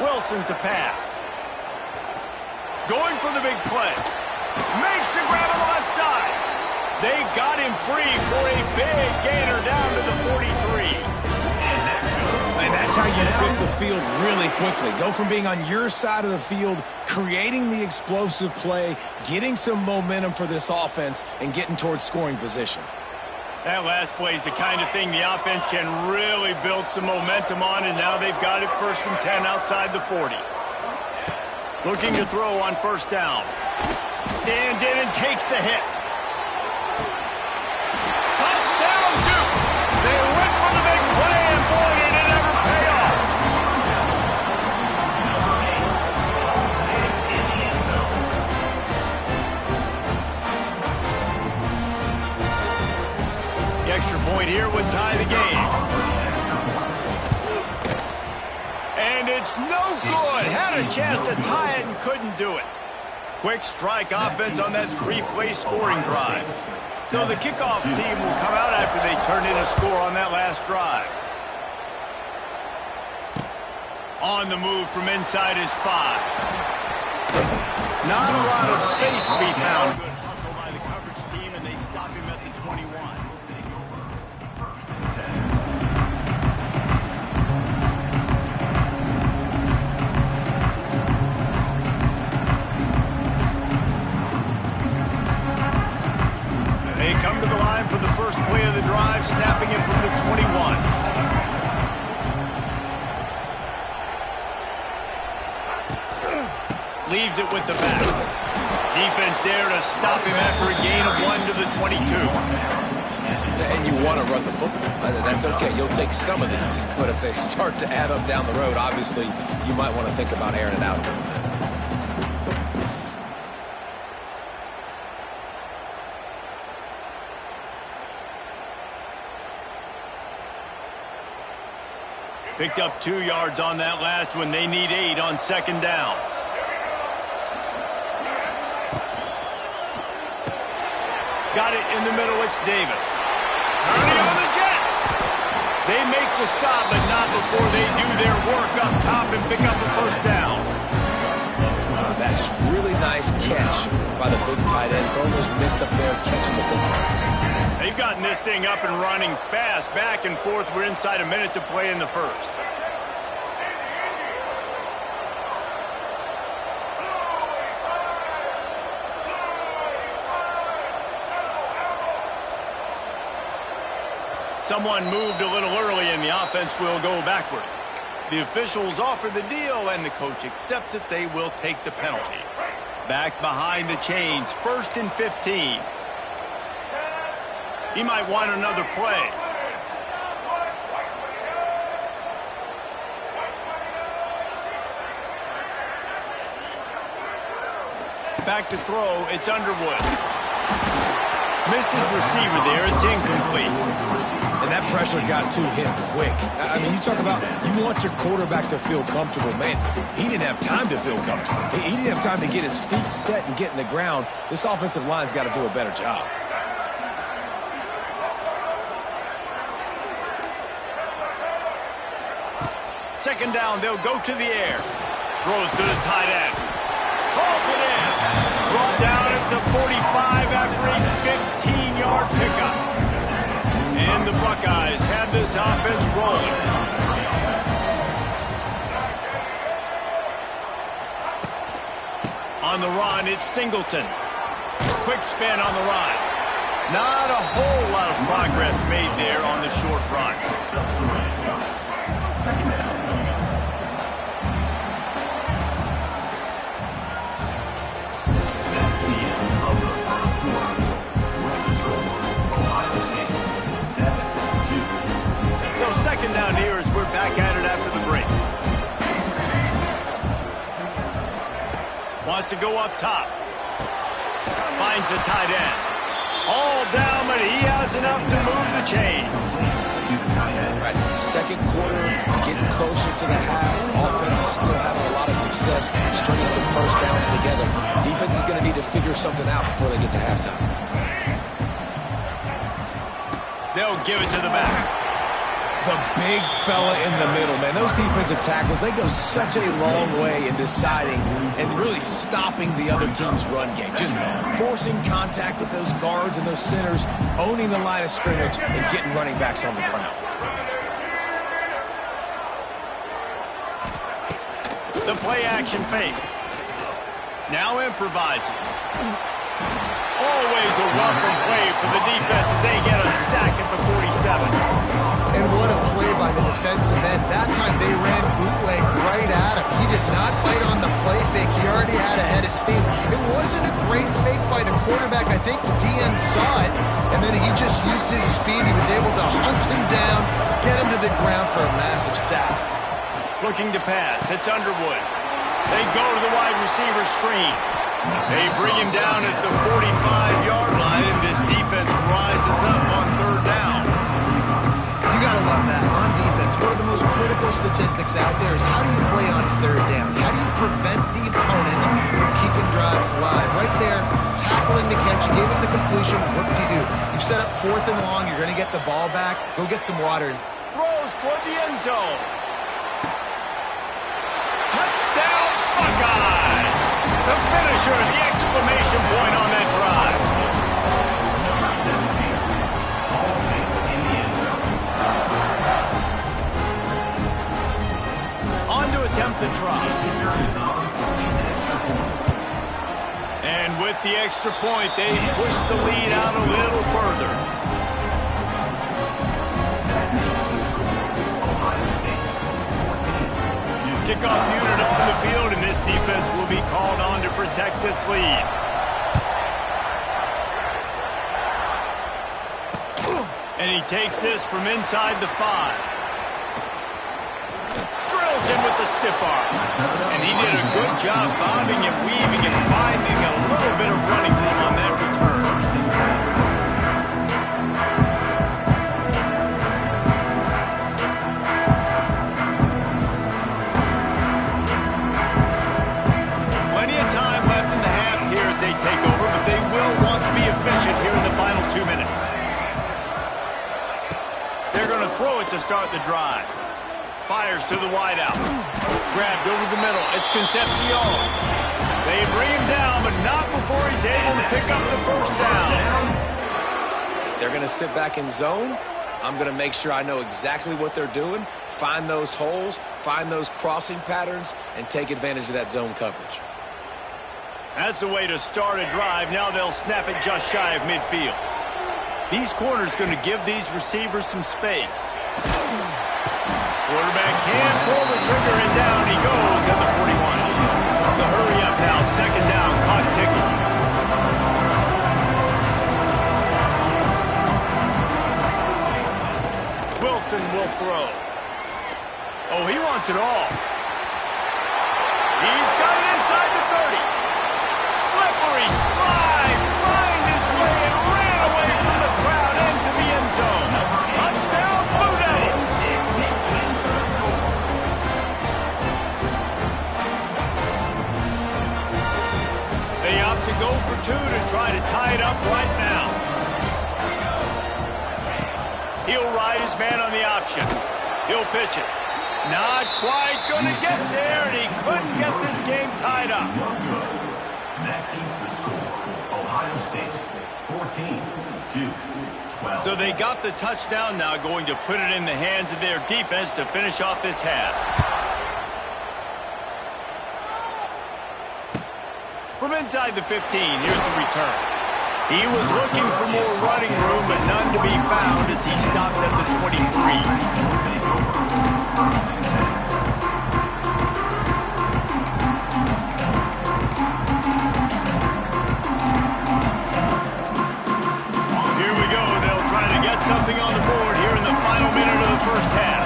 Wilson to pass. Going for the big play. Makes the grab on the left side. They got him free for a big gainer down to the 43. And that's how you flip the field really quickly. Go from being on your side of the field, creating the explosive play, getting some momentum for this offense, and getting towards scoring position. That last play is the kind of thing the offense can really build some momentum on, and now they've got it first and 10 outside the 40. Looking to throw on first down. Stands in and takes the hit. Touchdown, Duke! They went for the big play, and boy, did it ever pay off. The extra point here would tie the game. And it's no good. Had a chance to tie it and couldn't do it. Quick strike offense on that 3-play scoring drive. So the kickoff team will come out after they turn in a score on that last drive. On the move from inside his 5. Not a lot of space to be found. Good hustle by the coverage team, and they stop him at the 21. They come to the line for the first play of the drive, snapping it from the 21. Leaves it with the back. Defense there to stop him after a gain of 1 to the 22. And you want to run the football. That's okay. You'll take some of these. But if they start to add up down the road, obviously, you might want to think about airing it out a little bit. Picked up 2 yards on that last one. They need 8 on second down. Got it in the middle. It's Davis. Early on the Jets. They make the stop, but not before they do their work up top and pick up a first down. That's really nice catch by the big tight end. Throwing those mitts up there, catching the football. They've gotten this thing up and running fast, back and forth. We're inside a minute to play in the first. Someone moved a little early, and the offense will go backward. The officials offer the deal, and the coach accepts it. They will take the penalty. Back behind the chains, 1st and 15. He might want another play. Back to throw, it's Underwood. Missed his receiver there, it's incomplete. And that pressure got to him quick. I mean, you talk about you want your quarterback to feel comfortable. Man, he didn't have time to feel comfortable. He didn't have time to get his feet set and get in the ground. This offensive line's got to do a better job. Second down, they'll go to the air. Throws to the tight end. Hauls it in. Brought down at the 45 after a 15-yard pickup. And the Buckeyes have this offense rolling. On the run, it's Singleton. Quick spin on the run. Not a whole lot of progress made there on the short run. Down here as we're back at it after the break. Wants to go up top. Finds a tight end. All down, but he has enough to move the chains. Right. Second quarter, getting closer to the half. Offense is still having a lot of success, stringing some first downs together. Defense is going to need to figure something out before they get to halftime. They'll give it to the back. The big fella in the middle, man. Those defensive tackles, they go such a long way in deciding and really stopping the other team's run game. Just forcing contact with those guards and those centers, owning the line of scrimmage, and getting running backs on the ground. The play action fake. Now improvising. Always a welcome play for the defense as they get a sack at the 47. And what a play by the defensive end. That time they ran bootleg right at him. He did not bite on the play fake. He already had a head of steam. It wasn't a great fake by the quarterback. I think the DN saw it, and then he just used his speed. He was able to hunt him down, get him to the ground for a massive sack. Looking to pass. It's Underwood. They go to the wide receiver screen. They bring him down at the 45-yard line, and this defense rises up on third down. You got to love that. On defense, one of the most critical statistics out there is how do you play on third down? How do you prevent the opponent from keeping drives alive? Right there, tackling the catch, you gave it the completion, what did you do? You've set up 4th and long, you're going to get the ball back, go get some water. Throws toward the end zone. Touchdown, Buckeyes! The finisher, the exclamation point on that drive. On to attempt the try. And with the extra point, they push the lead out a little further. Kickoff unit on the field, and this defense will be called on to protect this lead. And he takes this from inside the 5. Drills him with the stiff arm. And he did a good job bobbing and weaving and finding a little bit of running room on that return. They take over, but they will want to be efficient here in the final 2 minutes. They're going to throw it to start the drive. Fires to the wideout. Grabbed over the middle. It's Concepcion. They bring him down, but not before he's able to pick up the first down. If they're going to sit back in zone, I'm going to make sure I know exactly what they're doing, find those holes, find those crossing patterns, and take advantage of that zone coverage. That's the way to start a drive. Now they'll snap it just shy of midfield. These corners going to give these receivers some space. Quarterback can't pull the trigger, and down he goes at the 41. The hurry up now, second down, clock ticking. Wilson will throw. Oh, he wants it all. He's got it inside the 30. Slippery slide, find his way and ran away from the crowd into the end zone. Touchdown, Blue Devils. They opt to go for two to try to tie it up right now. He'll ride his man on the option. He'll pitch it. Not quite going to get there, and he couldn't get this game tied up. That keeps the score. Ohio State, 14-2. So they got the touchdown, now going to put it in the hands of their defense to finish off this half. From inside the 15, here's the return. He was looking for more running room, but none to be found as he stopped at the 23. Something on the board here in the final minute of the first half.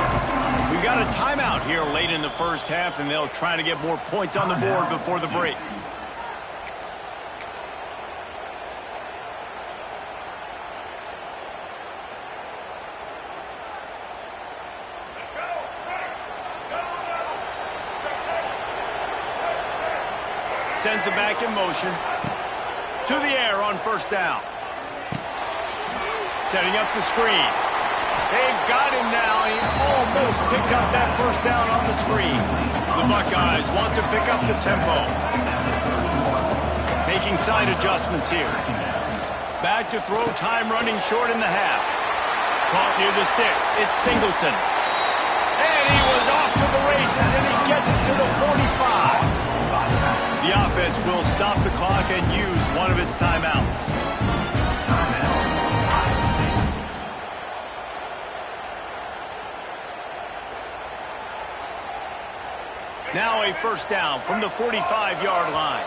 We got a timeout here late in the first half, and they'll try to get more points on the board before the break. Sends it back in motion. To the air on first down. Setting up the screen. They've got him now. He almost picked up that first down on the screen. The Buckeyes want to pick up the tempo. Making side adjustments here. Back to throw, time running short in the half. Caught near the sticks. It's Singleton. And he was off to the races, and he gets it to the 45. The offense will stop the clock and use one of its timeouts. Now a first down from the 45-yard line.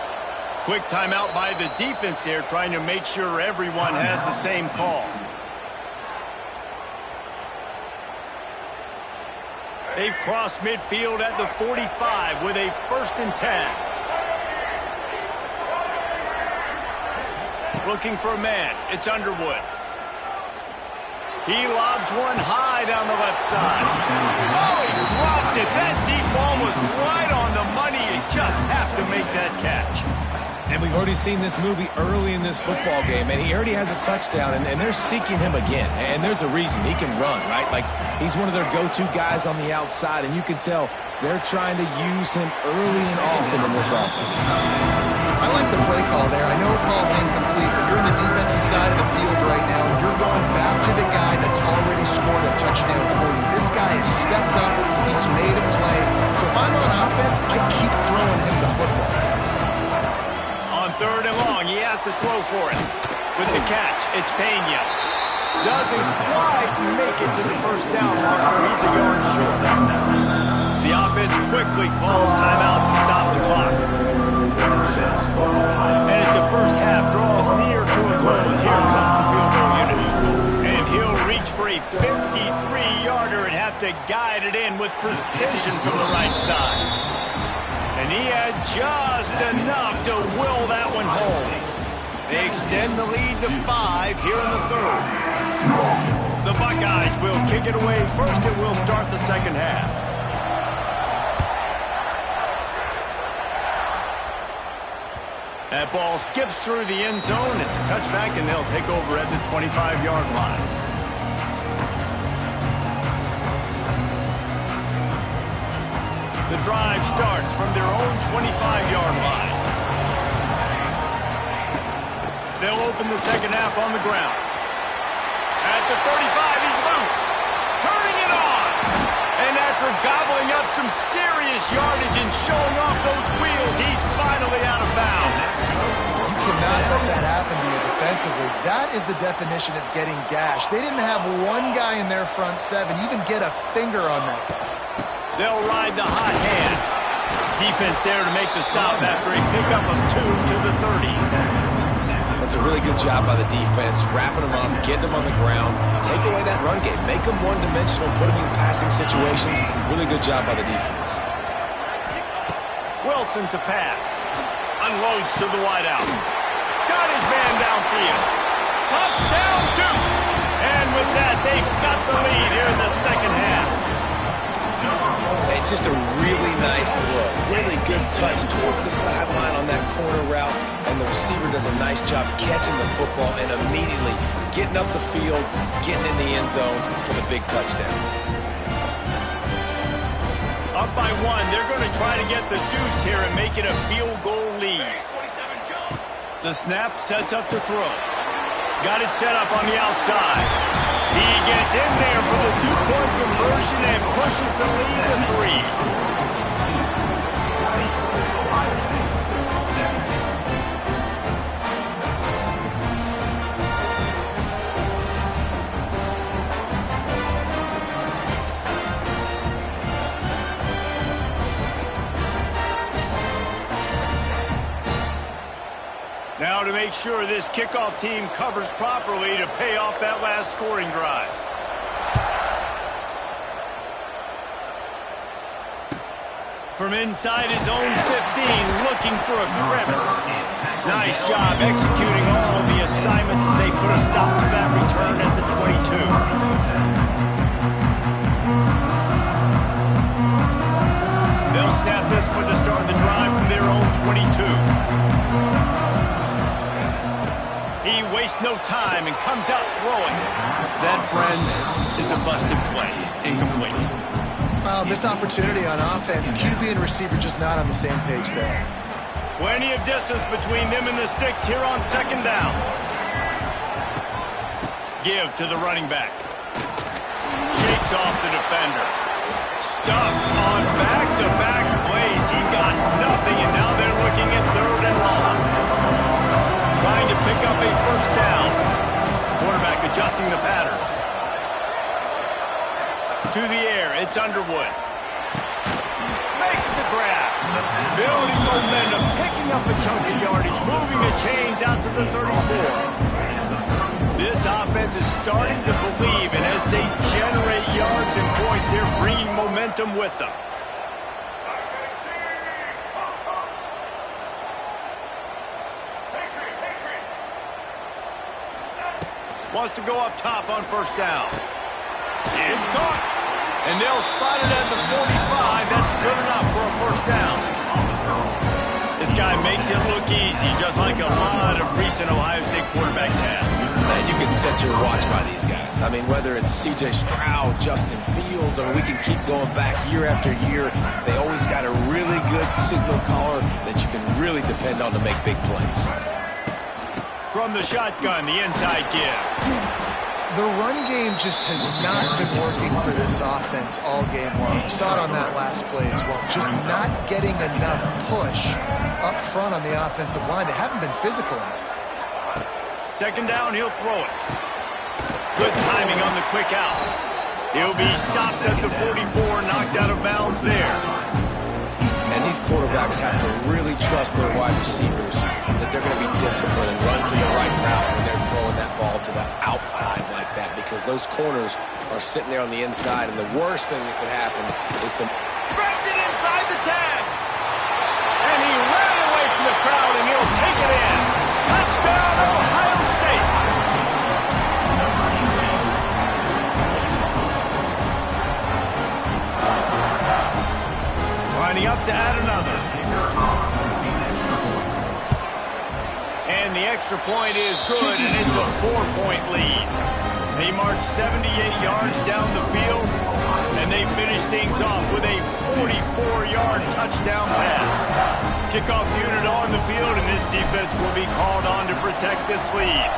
Quick timeout by the defense there, trying to make sure everyone has the same call. They've crossed midfield at the 45 with a 1st and 10. Looking for a man. It's Underwood. He lobs one high down the left side. Oh, he dropped it. That deep ball was right on the money. You just have to make that catch. And we've already seen this movie early in this football game, and he already has a touchdown, and they're seeking him again. And there's a reason. He can run, right? Like, he's one of their go-to guys on the outside, and you can tell they're trying to use him early and often in this offense. I like the play call there. I know it falls incomplete, but you're in the defensive side of the field right now, and you're going back to the guy that's already scored a touchdown for you. This guy has stepped up. He's made a play. So if I'm on offense, I keep throwing him the football. On 3rd and long, he has to throw for it. With the catch, it's Pena. Doesn't quite make it to the first down marker. He's a yard short. The offense quickly calls timeout to stop the clock. And as the first half draws near to a close, here comes the field goal unit. And he'll reach for a 53-yarder and have to guide it in with precision from the right side. And he had just enough to will that one home. They extend the lead to 5 here in the 3rd. The Buckeyes will kick it away first, and will start the second half. That ball skips through the end zone. It's a touchback, and they'll take over at the 25-yard line. drive starts from their own 25-yard line. They'll open the second half on the ground. At the 35, he's loose. Turning it on. And after gobbling up some serious yardage and showing off those wheels, he's finally out of bounds. You cannot let that happen to you defensively. That is the definition of getting gashed. They didn't have one guy in their front seven even get a finger on that. They'll ride the hot hand. Defense there to make the stop after a pickup of 2 to the 30. That's a really good job by the defense, wrapping them up, getting them on the ground, take away that run game, make them one-dimensional, put them in passing situations. Really good job by the defense. Wilson to pass. Unloads to the wideout. Got his man downfield. Touchdown, Duke! And with that, they've got the lead here in the second half. It's just a really nice throw. Really good touch towards the sideline on that corner route, and the receiver does a nice job catching the football and immediately getting up the field, getting in the end zone for the big touchdown. Up by 1, they're going to try to get the deuce here and make it a field goal lead. The snap sets up the throw. Got it set up on the outside. He gets in there for the 2-point conversion and pushes the lead to 3. Now to make sure this kickoff team covers properly to pay off that last scoring drive. From inside his own 15, looking for a crevice. Nice job executing all of the assignments as they put a stop to that return at the 22. They'll snap this one to start the drive from their own 22. He wastes no time and comes out throwing. That, friends, is a busted play. Incomplete. Well, missed opportunity on offense. QB and receiver just not on the same page there. Plenty of distance between them and the sticks here on second down. Give to the running back. Shakes off the defender. Stuffed on back-to-back plays. He got nothing, and now they're looking at 3rd and long. Trying to pick up a first down. Quarterback adjusting the pattern. To the air, it's Underwood. Makes the grab. Building momentum, picking up a chunk of yardage, moving the chains out to the 34. This offense is starting to believe, and as they generate yards and points, they're bringing momentum with them. Wants to go up top on first down. It's caught. And they'll spot it at the 45. That's good enough for a first down. This guy makes it look easy, just like a lot of recent Ohio State quarterbacks have. Man, you can set your watch by these guys. I mean, whether it's C.J. Stroud, Justin Fields, I mean, we can keep going back year after year. They always got a really good signal caller that you can really depend on to make big plays. From the shotgun, the inside give. The run game just has not been working for this offense all game long. We saw it on that last play as well. Just not getting enough push up front on the offensive line. They haven't been physical enough. Second down, he'll throw it. Good timing on the quick out. He'll be stopped at the 44, knocked out of bounds there. And these quarterbacks have to really trust their wide receivers that they're going to be disciplined and run to the right route when they're throwing that ball to the outside like that, because those corners are sitting there on the inside, and the worst thing that could happen is to... Grabs it inside the 10. And he ran away from the crowd, and he'll take it in. Touchdown, Ohio State. Lining up to add another. And the extra point is good, and it's a 4-point lead. They marched 78 yards down the field, and they finished things off with a 44-yard touchdown pass. Kickoff unit on the field, and this defense will be called on to protect this lead.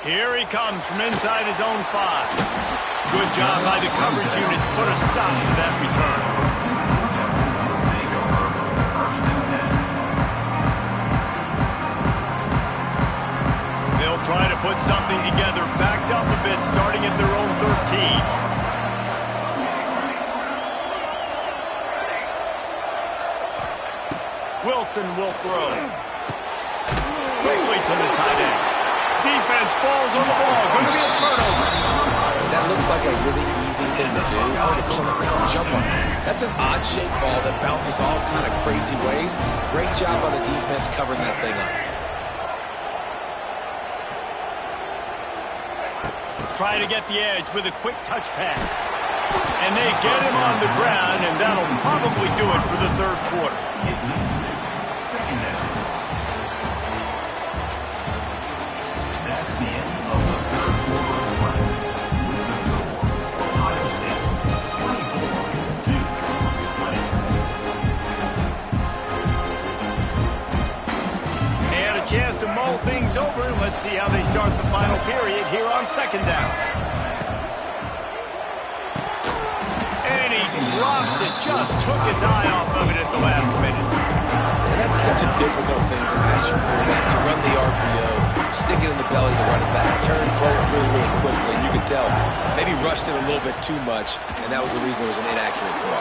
Here he comes from inside his own 5. Good job by the coverage unit to put a stop to that return. They'll try to put something together, backed up a bit, starting at their own 13. Wilson will throw. Quickly to the tight end. Defense falls on the ball. Going to be a turnover. That looks like a really easy thing to do. Oh, they push on the ground and jump on it. That's an odd-shaped ball that bounces all kind of crazy ways. Great job on the defense covering that thing up. Try to get the edge with a quick touch pass. And they get him on the ground, and that'll probably do it for the third quarter. Second down. That's the end of the third quarter of play. With the score, Ohio State 24-20. They had a chance to mull things over. Let's see how they start the final period here on second down. And he drops it. Just took his eye off of it at the last minute. And that's such a difficult thing to ask your quarterback, to run the RPO, stick it in the belly of the running back, turn, throw it really, really quickly. And you could tell maybe rushed it a little bit too much, and that was the reason it was an inaccurate throw.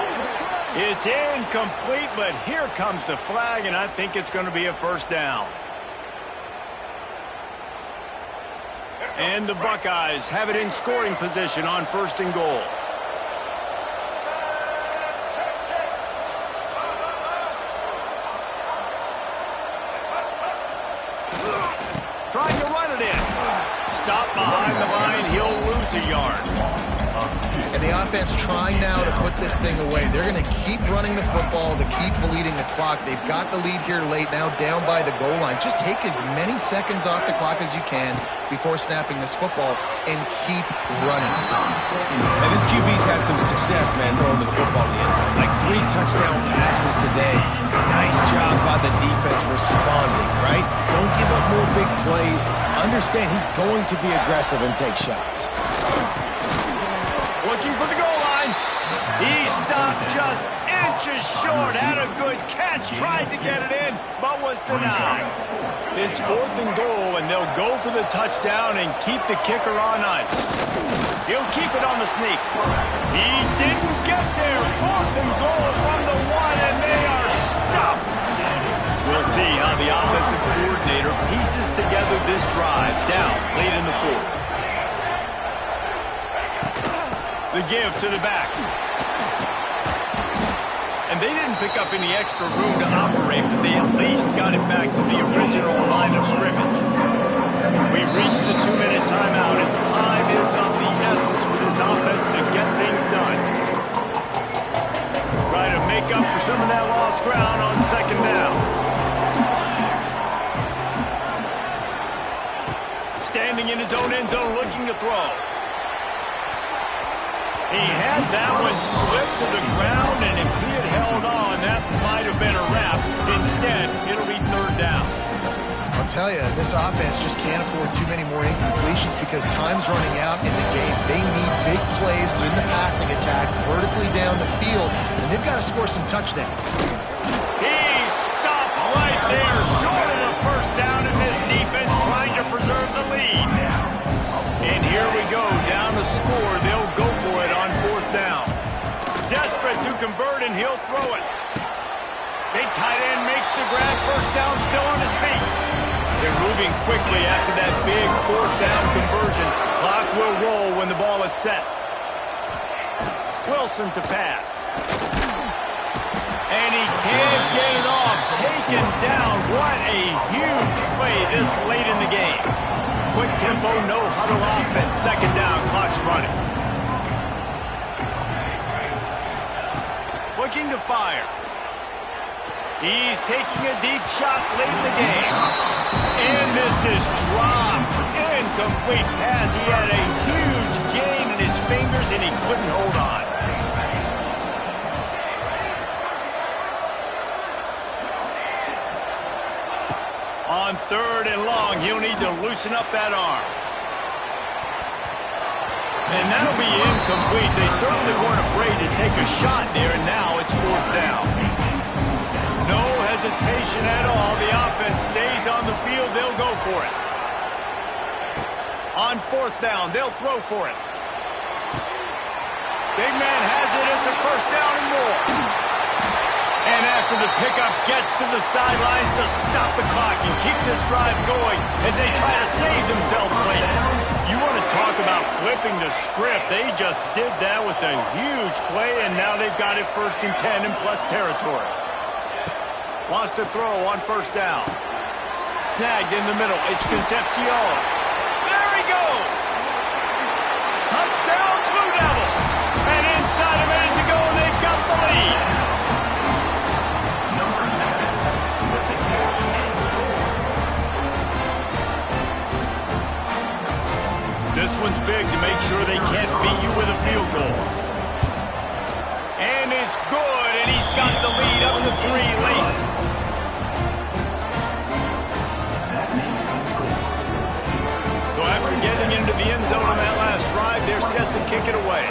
It's incomplete, but here comes the flag, and I think it's going to be a first down. And the Buckeyes have it in scoring position on first and goal. Trying to run it in. Stop behind the line. He'll lose a yard. And the offense trying now to put this thing away. They're going to keep running the football to keep bleeding the clock. They've got the lead here late, now down by the goal line. Just take as many seconds off the clock as you can before snapping this football and keep running. And this QB's had some success, man, throwing the football in the end zone. Like 3 touchdown passes today. Nice job by the defense responding, right? Don't give up more big plays. Understand he's going to be aggressive and take shots. Looking for the goal line. He stopped just inches short. Had a good catch. Tried to get it in, but was denied. It's 4th and goal, and they'll go for the touchdown and keep the kicker on ice. He'll keep it on the sneak. He didn't get there. 4th and goal from the 1, and they are stuffed. We'll see how the offensive coordinator pieces together this drive down late in the 4th. The give to the back. And they didn't pick up any extra room to operate, but they at least got it back to the original line of scrimmage. We've reached the 2-minute timeout, and time is of the essence for this offense to get things done. Try to make up for some of that lost ground on second down. Standing in his own end zone, looking to throw. He had that one slip to the ground, and if he had held on, that might have been a wrap. Instead, it'll be third down. I'll tell you, this offense just can't afford too many more incompletions because time's running out in the game. They need big plays in the passing attack, vertically down the field, and they've got to score some touchdowns. He stopped right there, short of the first down, and this defense trying to preserve the lead. And here we go, down to score. They'll go for it on 4th down. Desperate to convert, and he'll throw it. Big tight end makes the grab. First down, still on his feet. They're moving quickly after that big 4th down conversion. Clock will roll when the ball is set. Wilson to pass. And he can't get it off. Taken down. What a huge play this late in the game. Quick tempo, no huddle offense. Second down, clock's running. Looking to fire. He's taking a deep shot late in the game. incomplete pass. He had a huge gain in his fingers, and he couldn't hold on. On 3rd and long, he'll need to loosen up that arm. And that'll be incomplete. They certainly weren't afraid to take a shot there, and now it's 4th down. No hesitation at all. The offense stays on the field. They'll go for it. On 4th down, they'll throw for it. Big man has it. It's a 1st down and more. And after the pickup gets to the sidelines to stop the clock and keep this drive going as they try to save themselves late. You want to talk about flipping the script. They just did that with a huge play, and now they've got it 1st and 10 in plus territory. Wants to throw on 1st down. Snagged in the middle. It's Concepcion. There he goes. Touchdown, Blue Devils. And inside a minute to go, and they've got the lead. This one's big to make sure they can't beat you with a field goal. And it's good, and he's got the lead up to 3 late. So after getting into the end zone on that last drive, they're set to kick it away.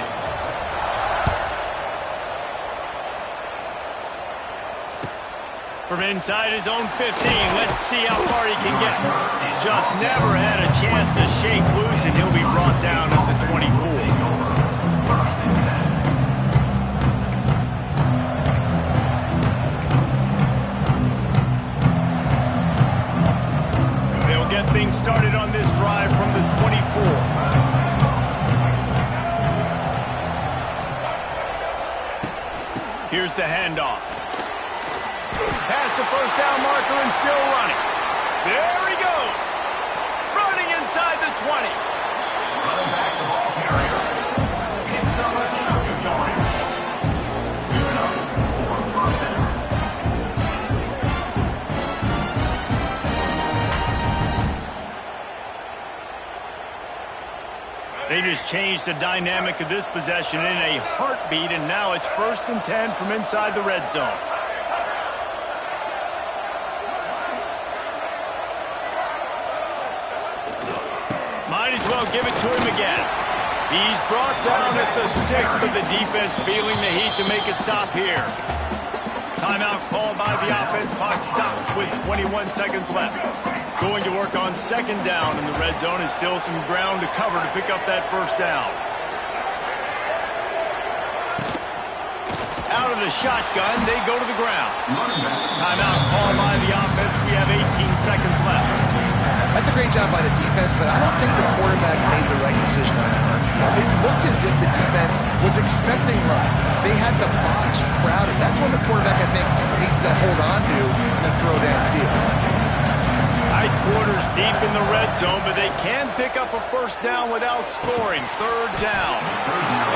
From inside his own 15, let's see how far he can get. Just never had a chance to shake loose, and he'll be brought down at the 24. They'll get things started on this drive from the 24. Here's the handoff. Past the 1st down marker and still running. There he goes. Running inside the 20. Running back the ball carrier. It's number 2 yards. Even up for 1st down. They just changed the dynamic of this possession in a heartbeat, and now it's 1st and 10 from inside the red zone. Might as well give it to him again. He's brought down at the 6, but the defense feeling the heat to make a stop here. Timeout called by the offense. Clock stopped with 21 seconds left. Going to work on 2nd down in the red zone, and still some ground to cover to pick up that 1st down. Out of the shotgun, they go to the ground. Timeout called by the offense. We have 18 seconds left. That's a great job by the defense, but I don't think the quarterback made the right decision on that RPO. It looked as if the defense was expecting run. They had the box crowded. That's when the quarterback, I think, needs to hold on to and then throw downfield. Tight quarters deep in the red zone, but they can pick up a 1st down without scoring. 3rd down.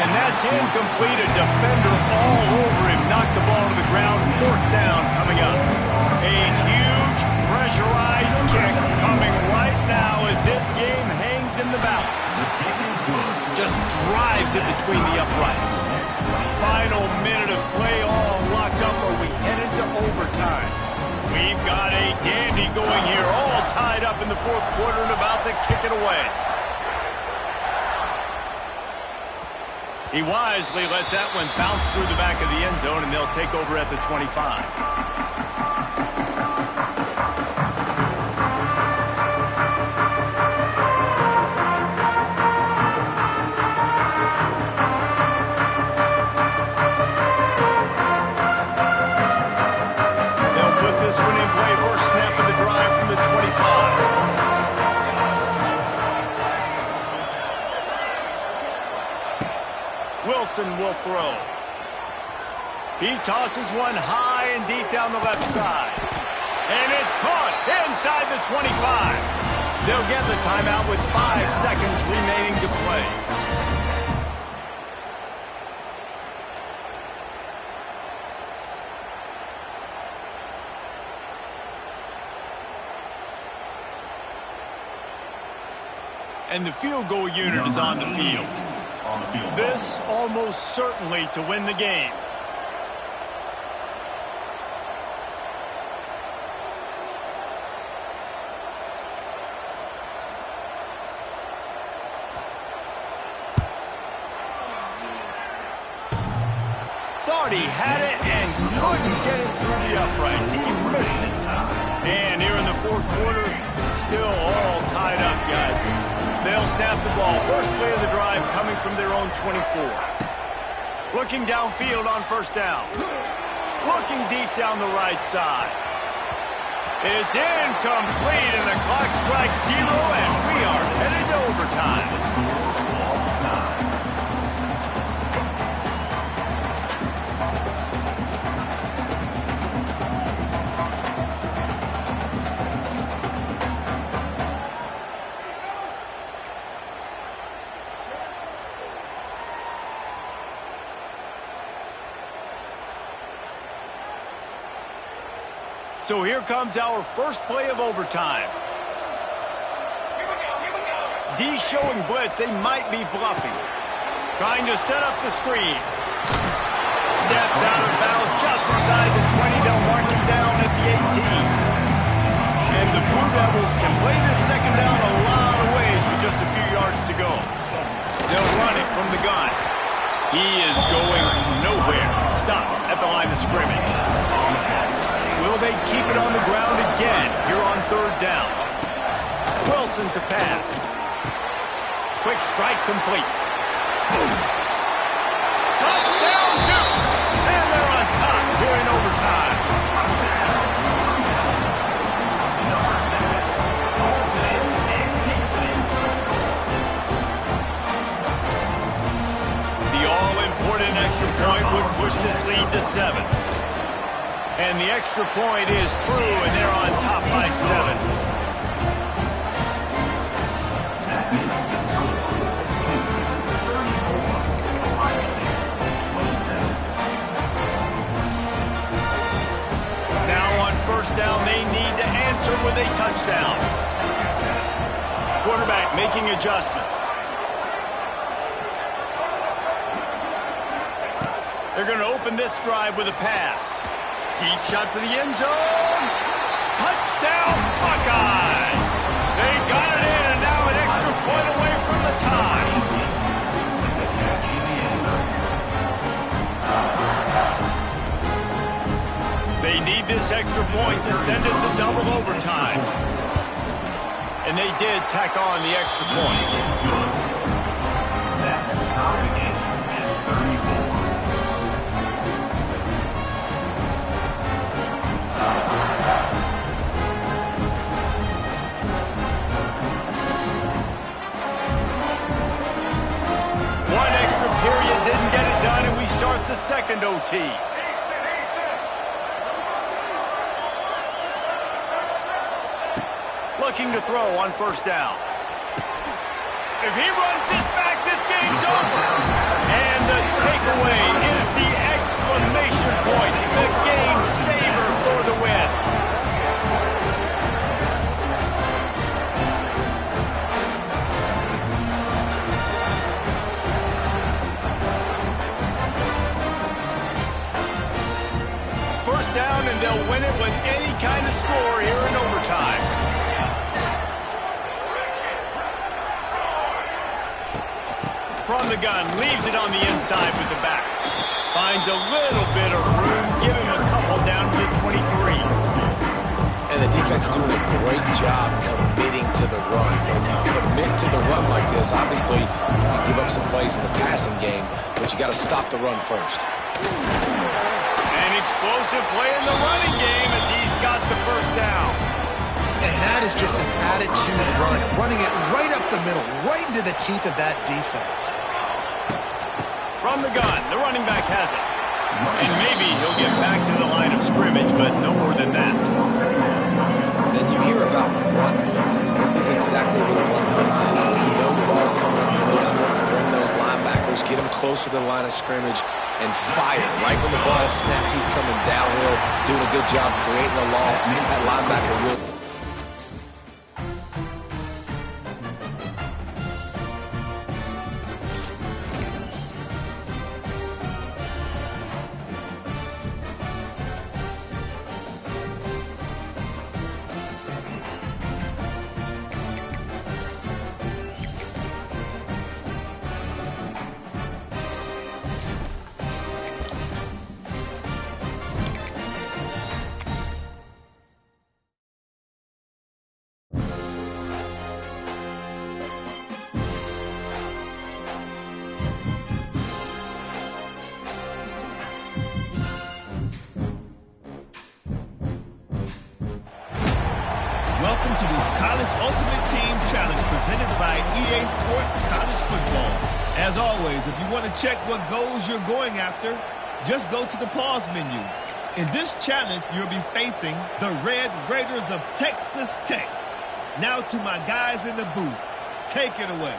And that's incomplete. A defender all over him. Knocked the ball to the ground. 4th down coming up. A huge pressurized kick coming right now as this game hangs in the balance. Just drives it between the uprights. Final minute of play, all locked up, or we headed to overtime. We've got a dandy going here, all tied up in the 4th quarter and about to kick it away. He wisely lets that one bounce through the back of the end zone, and they'll take over at the 25. Wilson will throw. He tosses one high and deep down the left side. And it's caught inside the 25. They'll get the timeout with 5 seconds remaining to play. And the field goal unit is on the field. This almost certainly to win the game. Thought he had it and couldn't get it through the uprights. He missed it. And here in the fourth quarter, still all tied up, guys. They'll snap the ball. First play of the drive coming from their own 24. Looking downfield on first down. Looking deep down the right side. It's incomplete, and the clock strikes 0, and we are headed to overtime. So here comes our first play of overtime. D showing blitz. They might be bluffing. Trying to set up the screen. Steps out of bounds just inside the 20. They'll mark him down at the 18. And the Blue Devils can play this second down a lot of ways with just a few yards to go. They'll run it from the gun. He is going nowhere. Stop at the line of scrimmage. Will they keep it on the ground again here on third down? Wilson to pass. Quick strike complete. Touchdown Duke! And they're on top during overtime. The all-important extra point would push this lead to 7. And the extra point is true, and they're on top by 7. Now on first down, they need to answer with a touchdown. Quarterback making adjustments. They're going to open this drive with a pass. Deep shot for the end zone. Touchdown, Buckeyes! They got it in, and now an extra point away from the tie. They need this extra point to send it to double overtime. And they did tack on the extra point. Period didn't get it done, and we start the second OT. Looking to throw on first down. If he runs this back, this game's over. And the takeaway is the exclamation point, the game saver for the win. Down, and they'll win it with any kind of score here in overtime. From the gun, leaves it on the inside with the back. Finds a little bit of room, give him a couple down to the 23. And the defense doing a great job committing to the run. When you commit to the run like this, obviously you can give up some plays in the passing game, but you got to stop the run first. Explosive play in the running game as he's got the first down. And that is just an attitude run, running it right up the middle, right into the teeth of that defense. From the gun, the running back has it. And maybe he'll get back to the line of scrimmage, but no more than that. Then you hear about run blitzes. This is exactly what a run blitz is. When you know the ball's coming up, you bring those linebackers, get them closer to the line of scrimmage, and fire. Right when the ball snapped, he's coming downhill, doing a good job creating a loss. That linebacker will. College Ultimate Team Challenge presented by EA Sports College Football. As always, if you want to check what goals you're going after, just go to the pause menu. In this challenge, you'll be facing the Red Raiders of Texas Tech. Now to my guys in the booth. Take it away.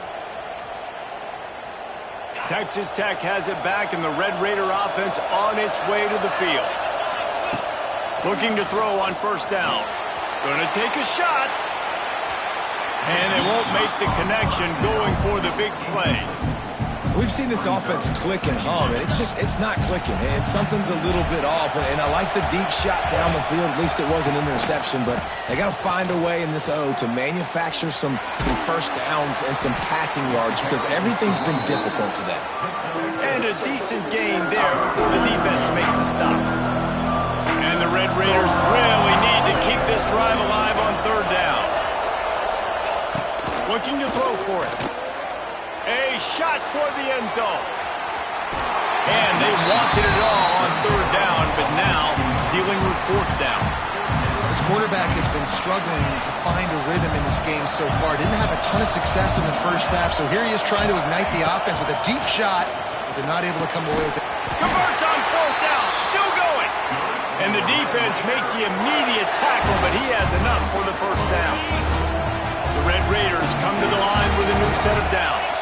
Texas Tech has it back, and the Red Raider offense on its way to the field. Looking to throw on first down. Going to take a shot. And they won't make the connection going for the big play. We've seen this offense click and hum, and it's not clicking. And something's a little bit off. And I like the deep shot down the field. At least it was an interception. But they got to find a way in this O to manufacture some first downs and some passing yards because everything's been difficult today. And a decent gain there before the defense makes a stop. And the Red Raiders really need to keep this drive alive on third down. Looking to throw for it. A shot toward the end zone. And they wanted it all on third down, but now dealing with fourth down. This quarterback has been struggling to find a rhythm in this game so far. Didn't have a ton of success in the first half, so here he is trying to ignite the offense with a deep shot, but they're not able to come away with it. Converts on fourth down, still going. And the defense makes the immediate tackle, but he has enough for the first down. The Red Raiders come to the line with a new set of downs.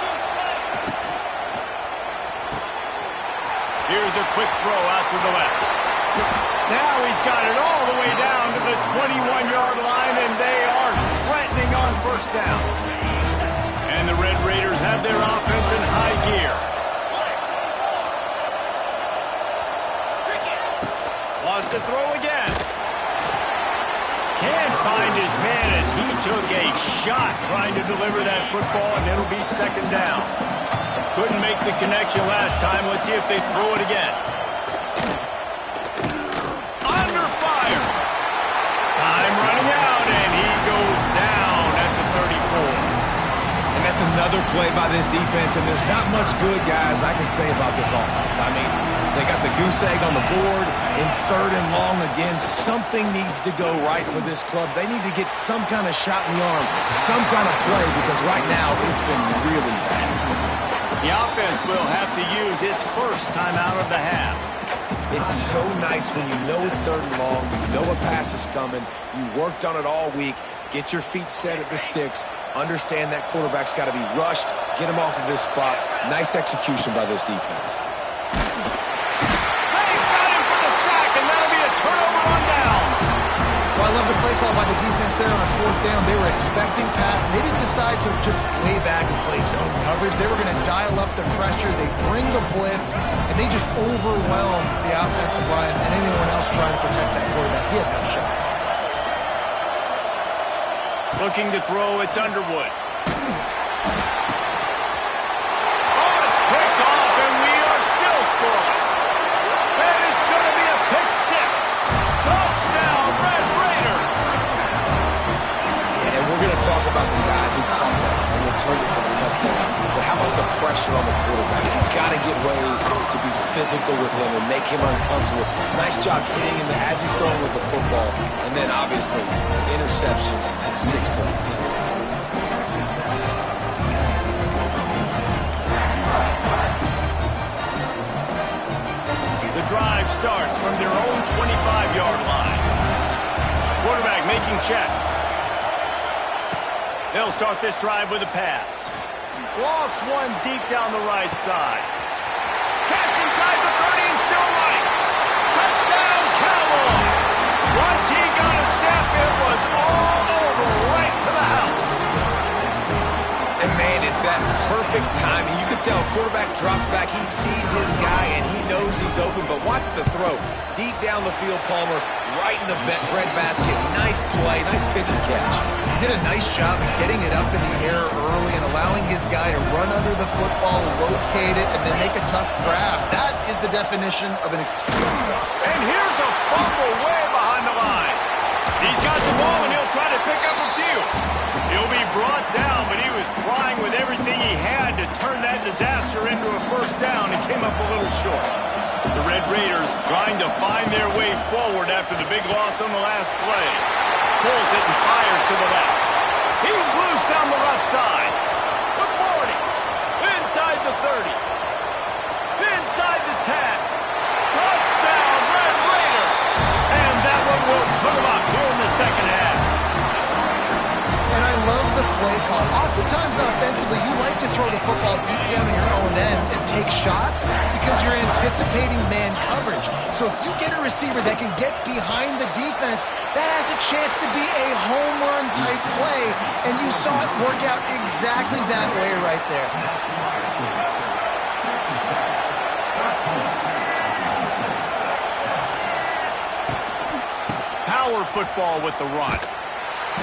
Here's a quick throw out to the left. Now he's got it all the way down to the 21-yard line, and they are threatening on first down. And the Red Raiders have their offense in high gear. Wants to throw again. Can't find his man as he took a shot trying to deliver that football, and it'll be second down. Couldn't make the connection last time. Let's see if they throw it again. Under fire. Time running out, and he goes down at the 34. And that's another play by this defense, and there's not much good, guys, I can say about this offense. I mean, they got the goose egg on the board. In third and long again, something needs to go right for this club. They need to get some kind of shot in the arm, some kind of play, because right now it's been really bad. The offense will have to use its first timeout of the half. It's so nice when you know it's third and long, you know a pass is coming, you worked on it all week, get your feet set at the sticks, understand that quarterback's got to be rushed, get him off of his spot. Nice execution by this defense. They got him for the sack, and that'll be a turnover on downs. Well, I love the play call by the defense there on fourth down. They were expecting pass. They didn't decide to just lay back and play zone coverage. They were going to dial up the pressure. They bring the blitz, and they just overwhelm the offensive line and anyone else trying to protect that quarterback. He had no shot. Looking to throw, it's Underwood. Oh, it's picked off, and we are still scoreless. And it's going to be a pick six. Touchdown, Red Raiders. Yeah, and we're going to talk about the guy who caught that and returned it for the touchdown. But how about the pressure on the quarterback? You've got to get ways to be physical with him and make him uncomfortable. Nice job hitting him as he's throwing with the football. And then, obviously, interception and 6 points. The drive starts from their own 25-yard line. Quarterback making checks. They'll start this drive with a pass. Lost one deep down the right side. Catch inside the 30 and still running. Touchdown, Cowboys. Once he got a step, it was all over right to the house. And, man, is that perfect timing. You can tell quarterback drops back. He sees his guy, and he knows he's open. But watch the throw. Deep down the field, Palmer, right in the bread basket. Nice play, nice pitch and catch. He did a nice job of getting it up in the air early and allowing his guy to run under the football, locate it, and then make a tough grab. That is the definition of an experience. And here's a fumble way behind the line. He's got the ball, and he'll try to pick up a few. He'll be brought down, but he was trying with everything he had to turn that disaster into a first down and came up a little short. The Red Raiders trying to find their way forward after the big loss on the last play. Pulls it and fires to the left. play call. Oftentimes offensively, you like to throw the football deep down in your own end and take shots because you're anticipating man coverage. So if you get a receiver that can get behind the defense, that has a chance to be a home run type play, and you saw it work out exactly that way right there. Power football with the run.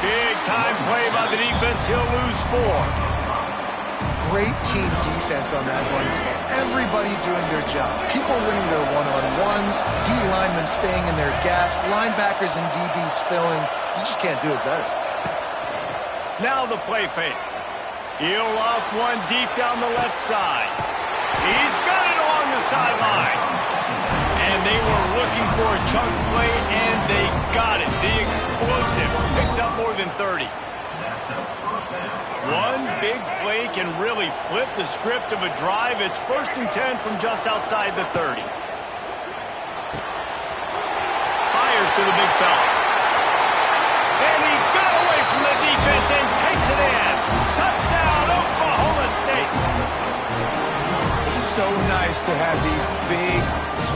Big time play by the defense. He'll lose 4. Great team defense on that run play. Everybody doing their job. People winning their one-on-ones, D linemen staying in their gaps, linebackers and DBs filling. You just can't do it better. Now the play fake. He'll off one deep down the left side. He's got it along the sideline. And they were looking for a chunk play, and they got it. The explosive picks up more than 30. One big play can really flip the script of a drive. It's 1st and 10 from just outside the 30. Fires to the big fella. And he got away from the defense and takes it in. Touchdown, Oklahoma State. It's so nice to have these big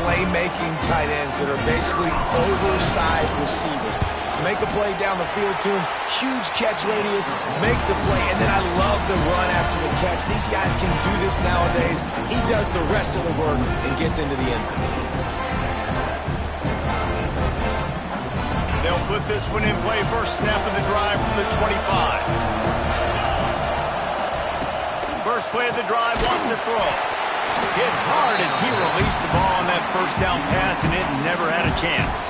playmaking tight ends that are basically oversized receivers. Make a play down the field to him, huge catch radius, makes the play, and then I love the run after the catch. These guys can do this nowadays. He does the rest of the work and gets into the end zone. They'll put this one in play. First snap of the drive from the 25. First play of the drive, wants to throw. Hit hard as he released the ball on that first down pass, and it never had a chance.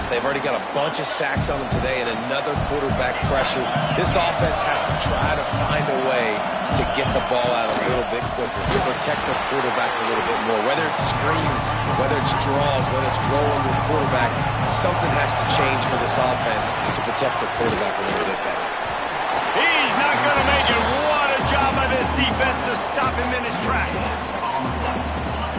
They've already got a bunch of sacks on them today and another quarterback pressure. This offense has to try to find a way to get the ball out a little bit quicker, to protect the quarterback a little bit more. Whether it's screens, whether it's draws, whether it's rolling the quarterback, something has to change for this offense to protect the quarterback a little bit better. He's not going to make it. What a job by this defense to stop him in his tracks.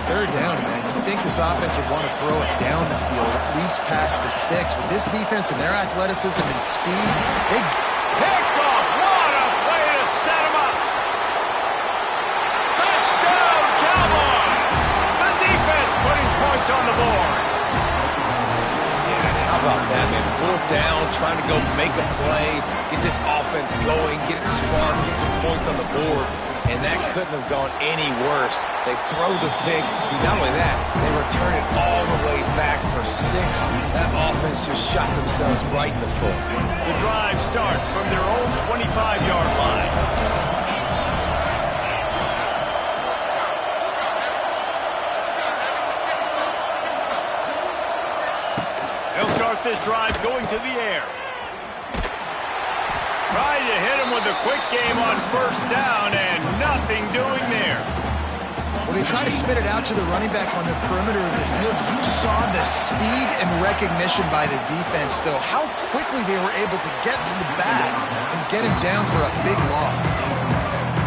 3rd down, man. You'd think this offense would want to throw it down the field, at least past the sticks. With this defense and their athleticism and speed, they pick off. What a play to set him up. Touchdown, Cowboys. The defense putting points on the board. Yeah, how about that, man? 4th down, trying to go make a play, get this offense going, get it sparked, get some points on the board. And that couldn't have gone any worse. They throw the pick. Not only that, they return it all the way back for 6. That offense just shot themselves right in the foot. The drive starts from their own 25-yard line. They'll start this drive going to the air. Trying to hit him with a quick game on 1st down, and nothing doing there. Well, they try to spit it out to the running back on the perimeter of the field. You saw the speed and recognition by the defense, though. How quickly they were able to get to the back and get him down for a big loss.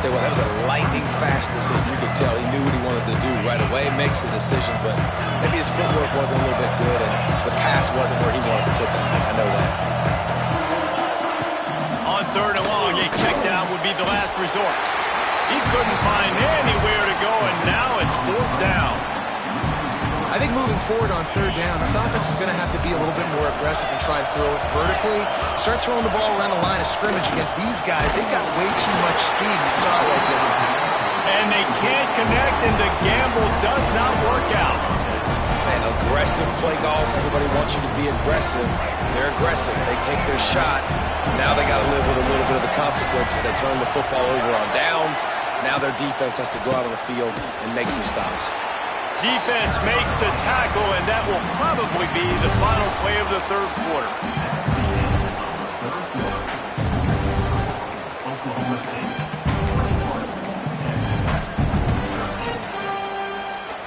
Tell you what, that was a lightning-fast decision. You could tell he knew what he wanted to do right away, makes the decision, but maybe his footwork wasn't a little bit good, and the pass wasn't where he wanted to put that thing. I know that. On 3rd and long, a check down would be the last resort. He couldn't find anywhere to go, and now it's 4th down. I think moving forward on 3rd down, this offense is going to have to be a little bit more aggressive and try to throw it vertically. Start throwing the ball around the line of scrimmage against these guys. They've got way too much speed. We saw it right there. And they can't connect, and the gamble does not work out. Man, aggressive play calls. Everybody wants you to be aggressive. They're aggressive. They take their shot. Now they got to live with a little bit of the consequences. They turn the football over on downs. Now their defense has to go out on the field and make some stops. Defense makes the tackle, and that will probably be the final play of the 3rd quarter. Oklahoma State.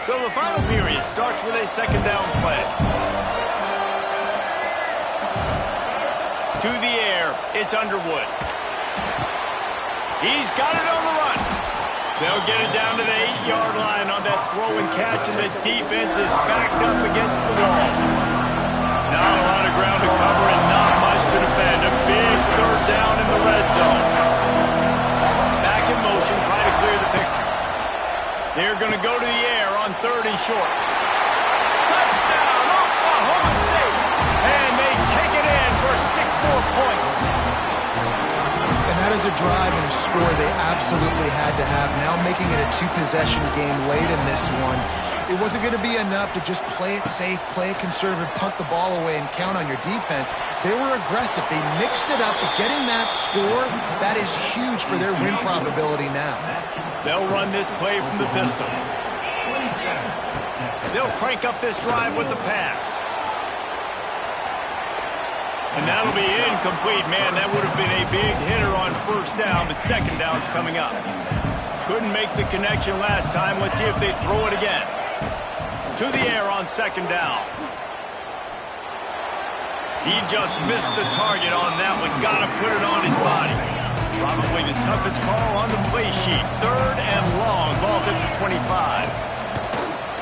So the final period starts with a 2nd down play. To the air, it's Underwood. He's got it on the run. They'll get it down to the 8-yard line on that throw and catch, and the defense is backed up against the wall. Not a lot of ground to cover and not much to defend. A big 3rd down in the red zone. short. Touchdown, Oklahoma State. And they take it in for 6 more points. And that is a drive and a score they absolutely had to have. Now making it a 2-possession game late in this one. It wasn't going to be enough to just play it safe, play it conservative, punt the ball away, and count on your defense. They were aggressive. They mixed it up, but getting that score, that is huge for their win probability now. They'll run this play from the pistol. They'll crank up this drive with the pass. And that'll be incomplete. Man, that would have been a big hitter on first down, but second down's coming up. Couldn't make the connection last time. Let's see if they throw it again. To the air on second down. He just missed the target on that one. Got to put it on his body. Probably the toughest call on the play sheet. 3rd and long. Ball's at the 25.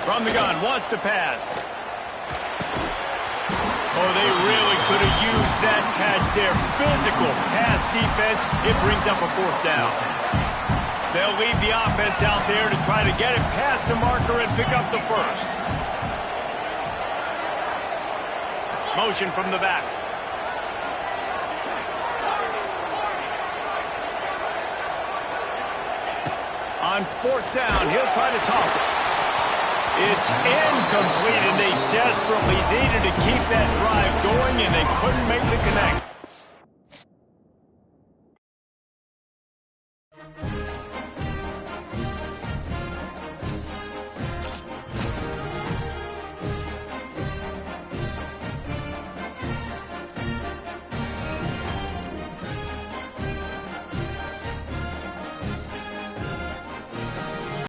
From the gun, wants to pass. Oh, they really could have used that catch there. Physical pass defense. It brings up a 4th down. They'll lead the offense out there to try to get it past the marker and pick up the first. Motion from the back. On 4th down, he'll try to toss it. It's incomplete, and they desperately needed to keep that drive going, and they couldn't make the connect.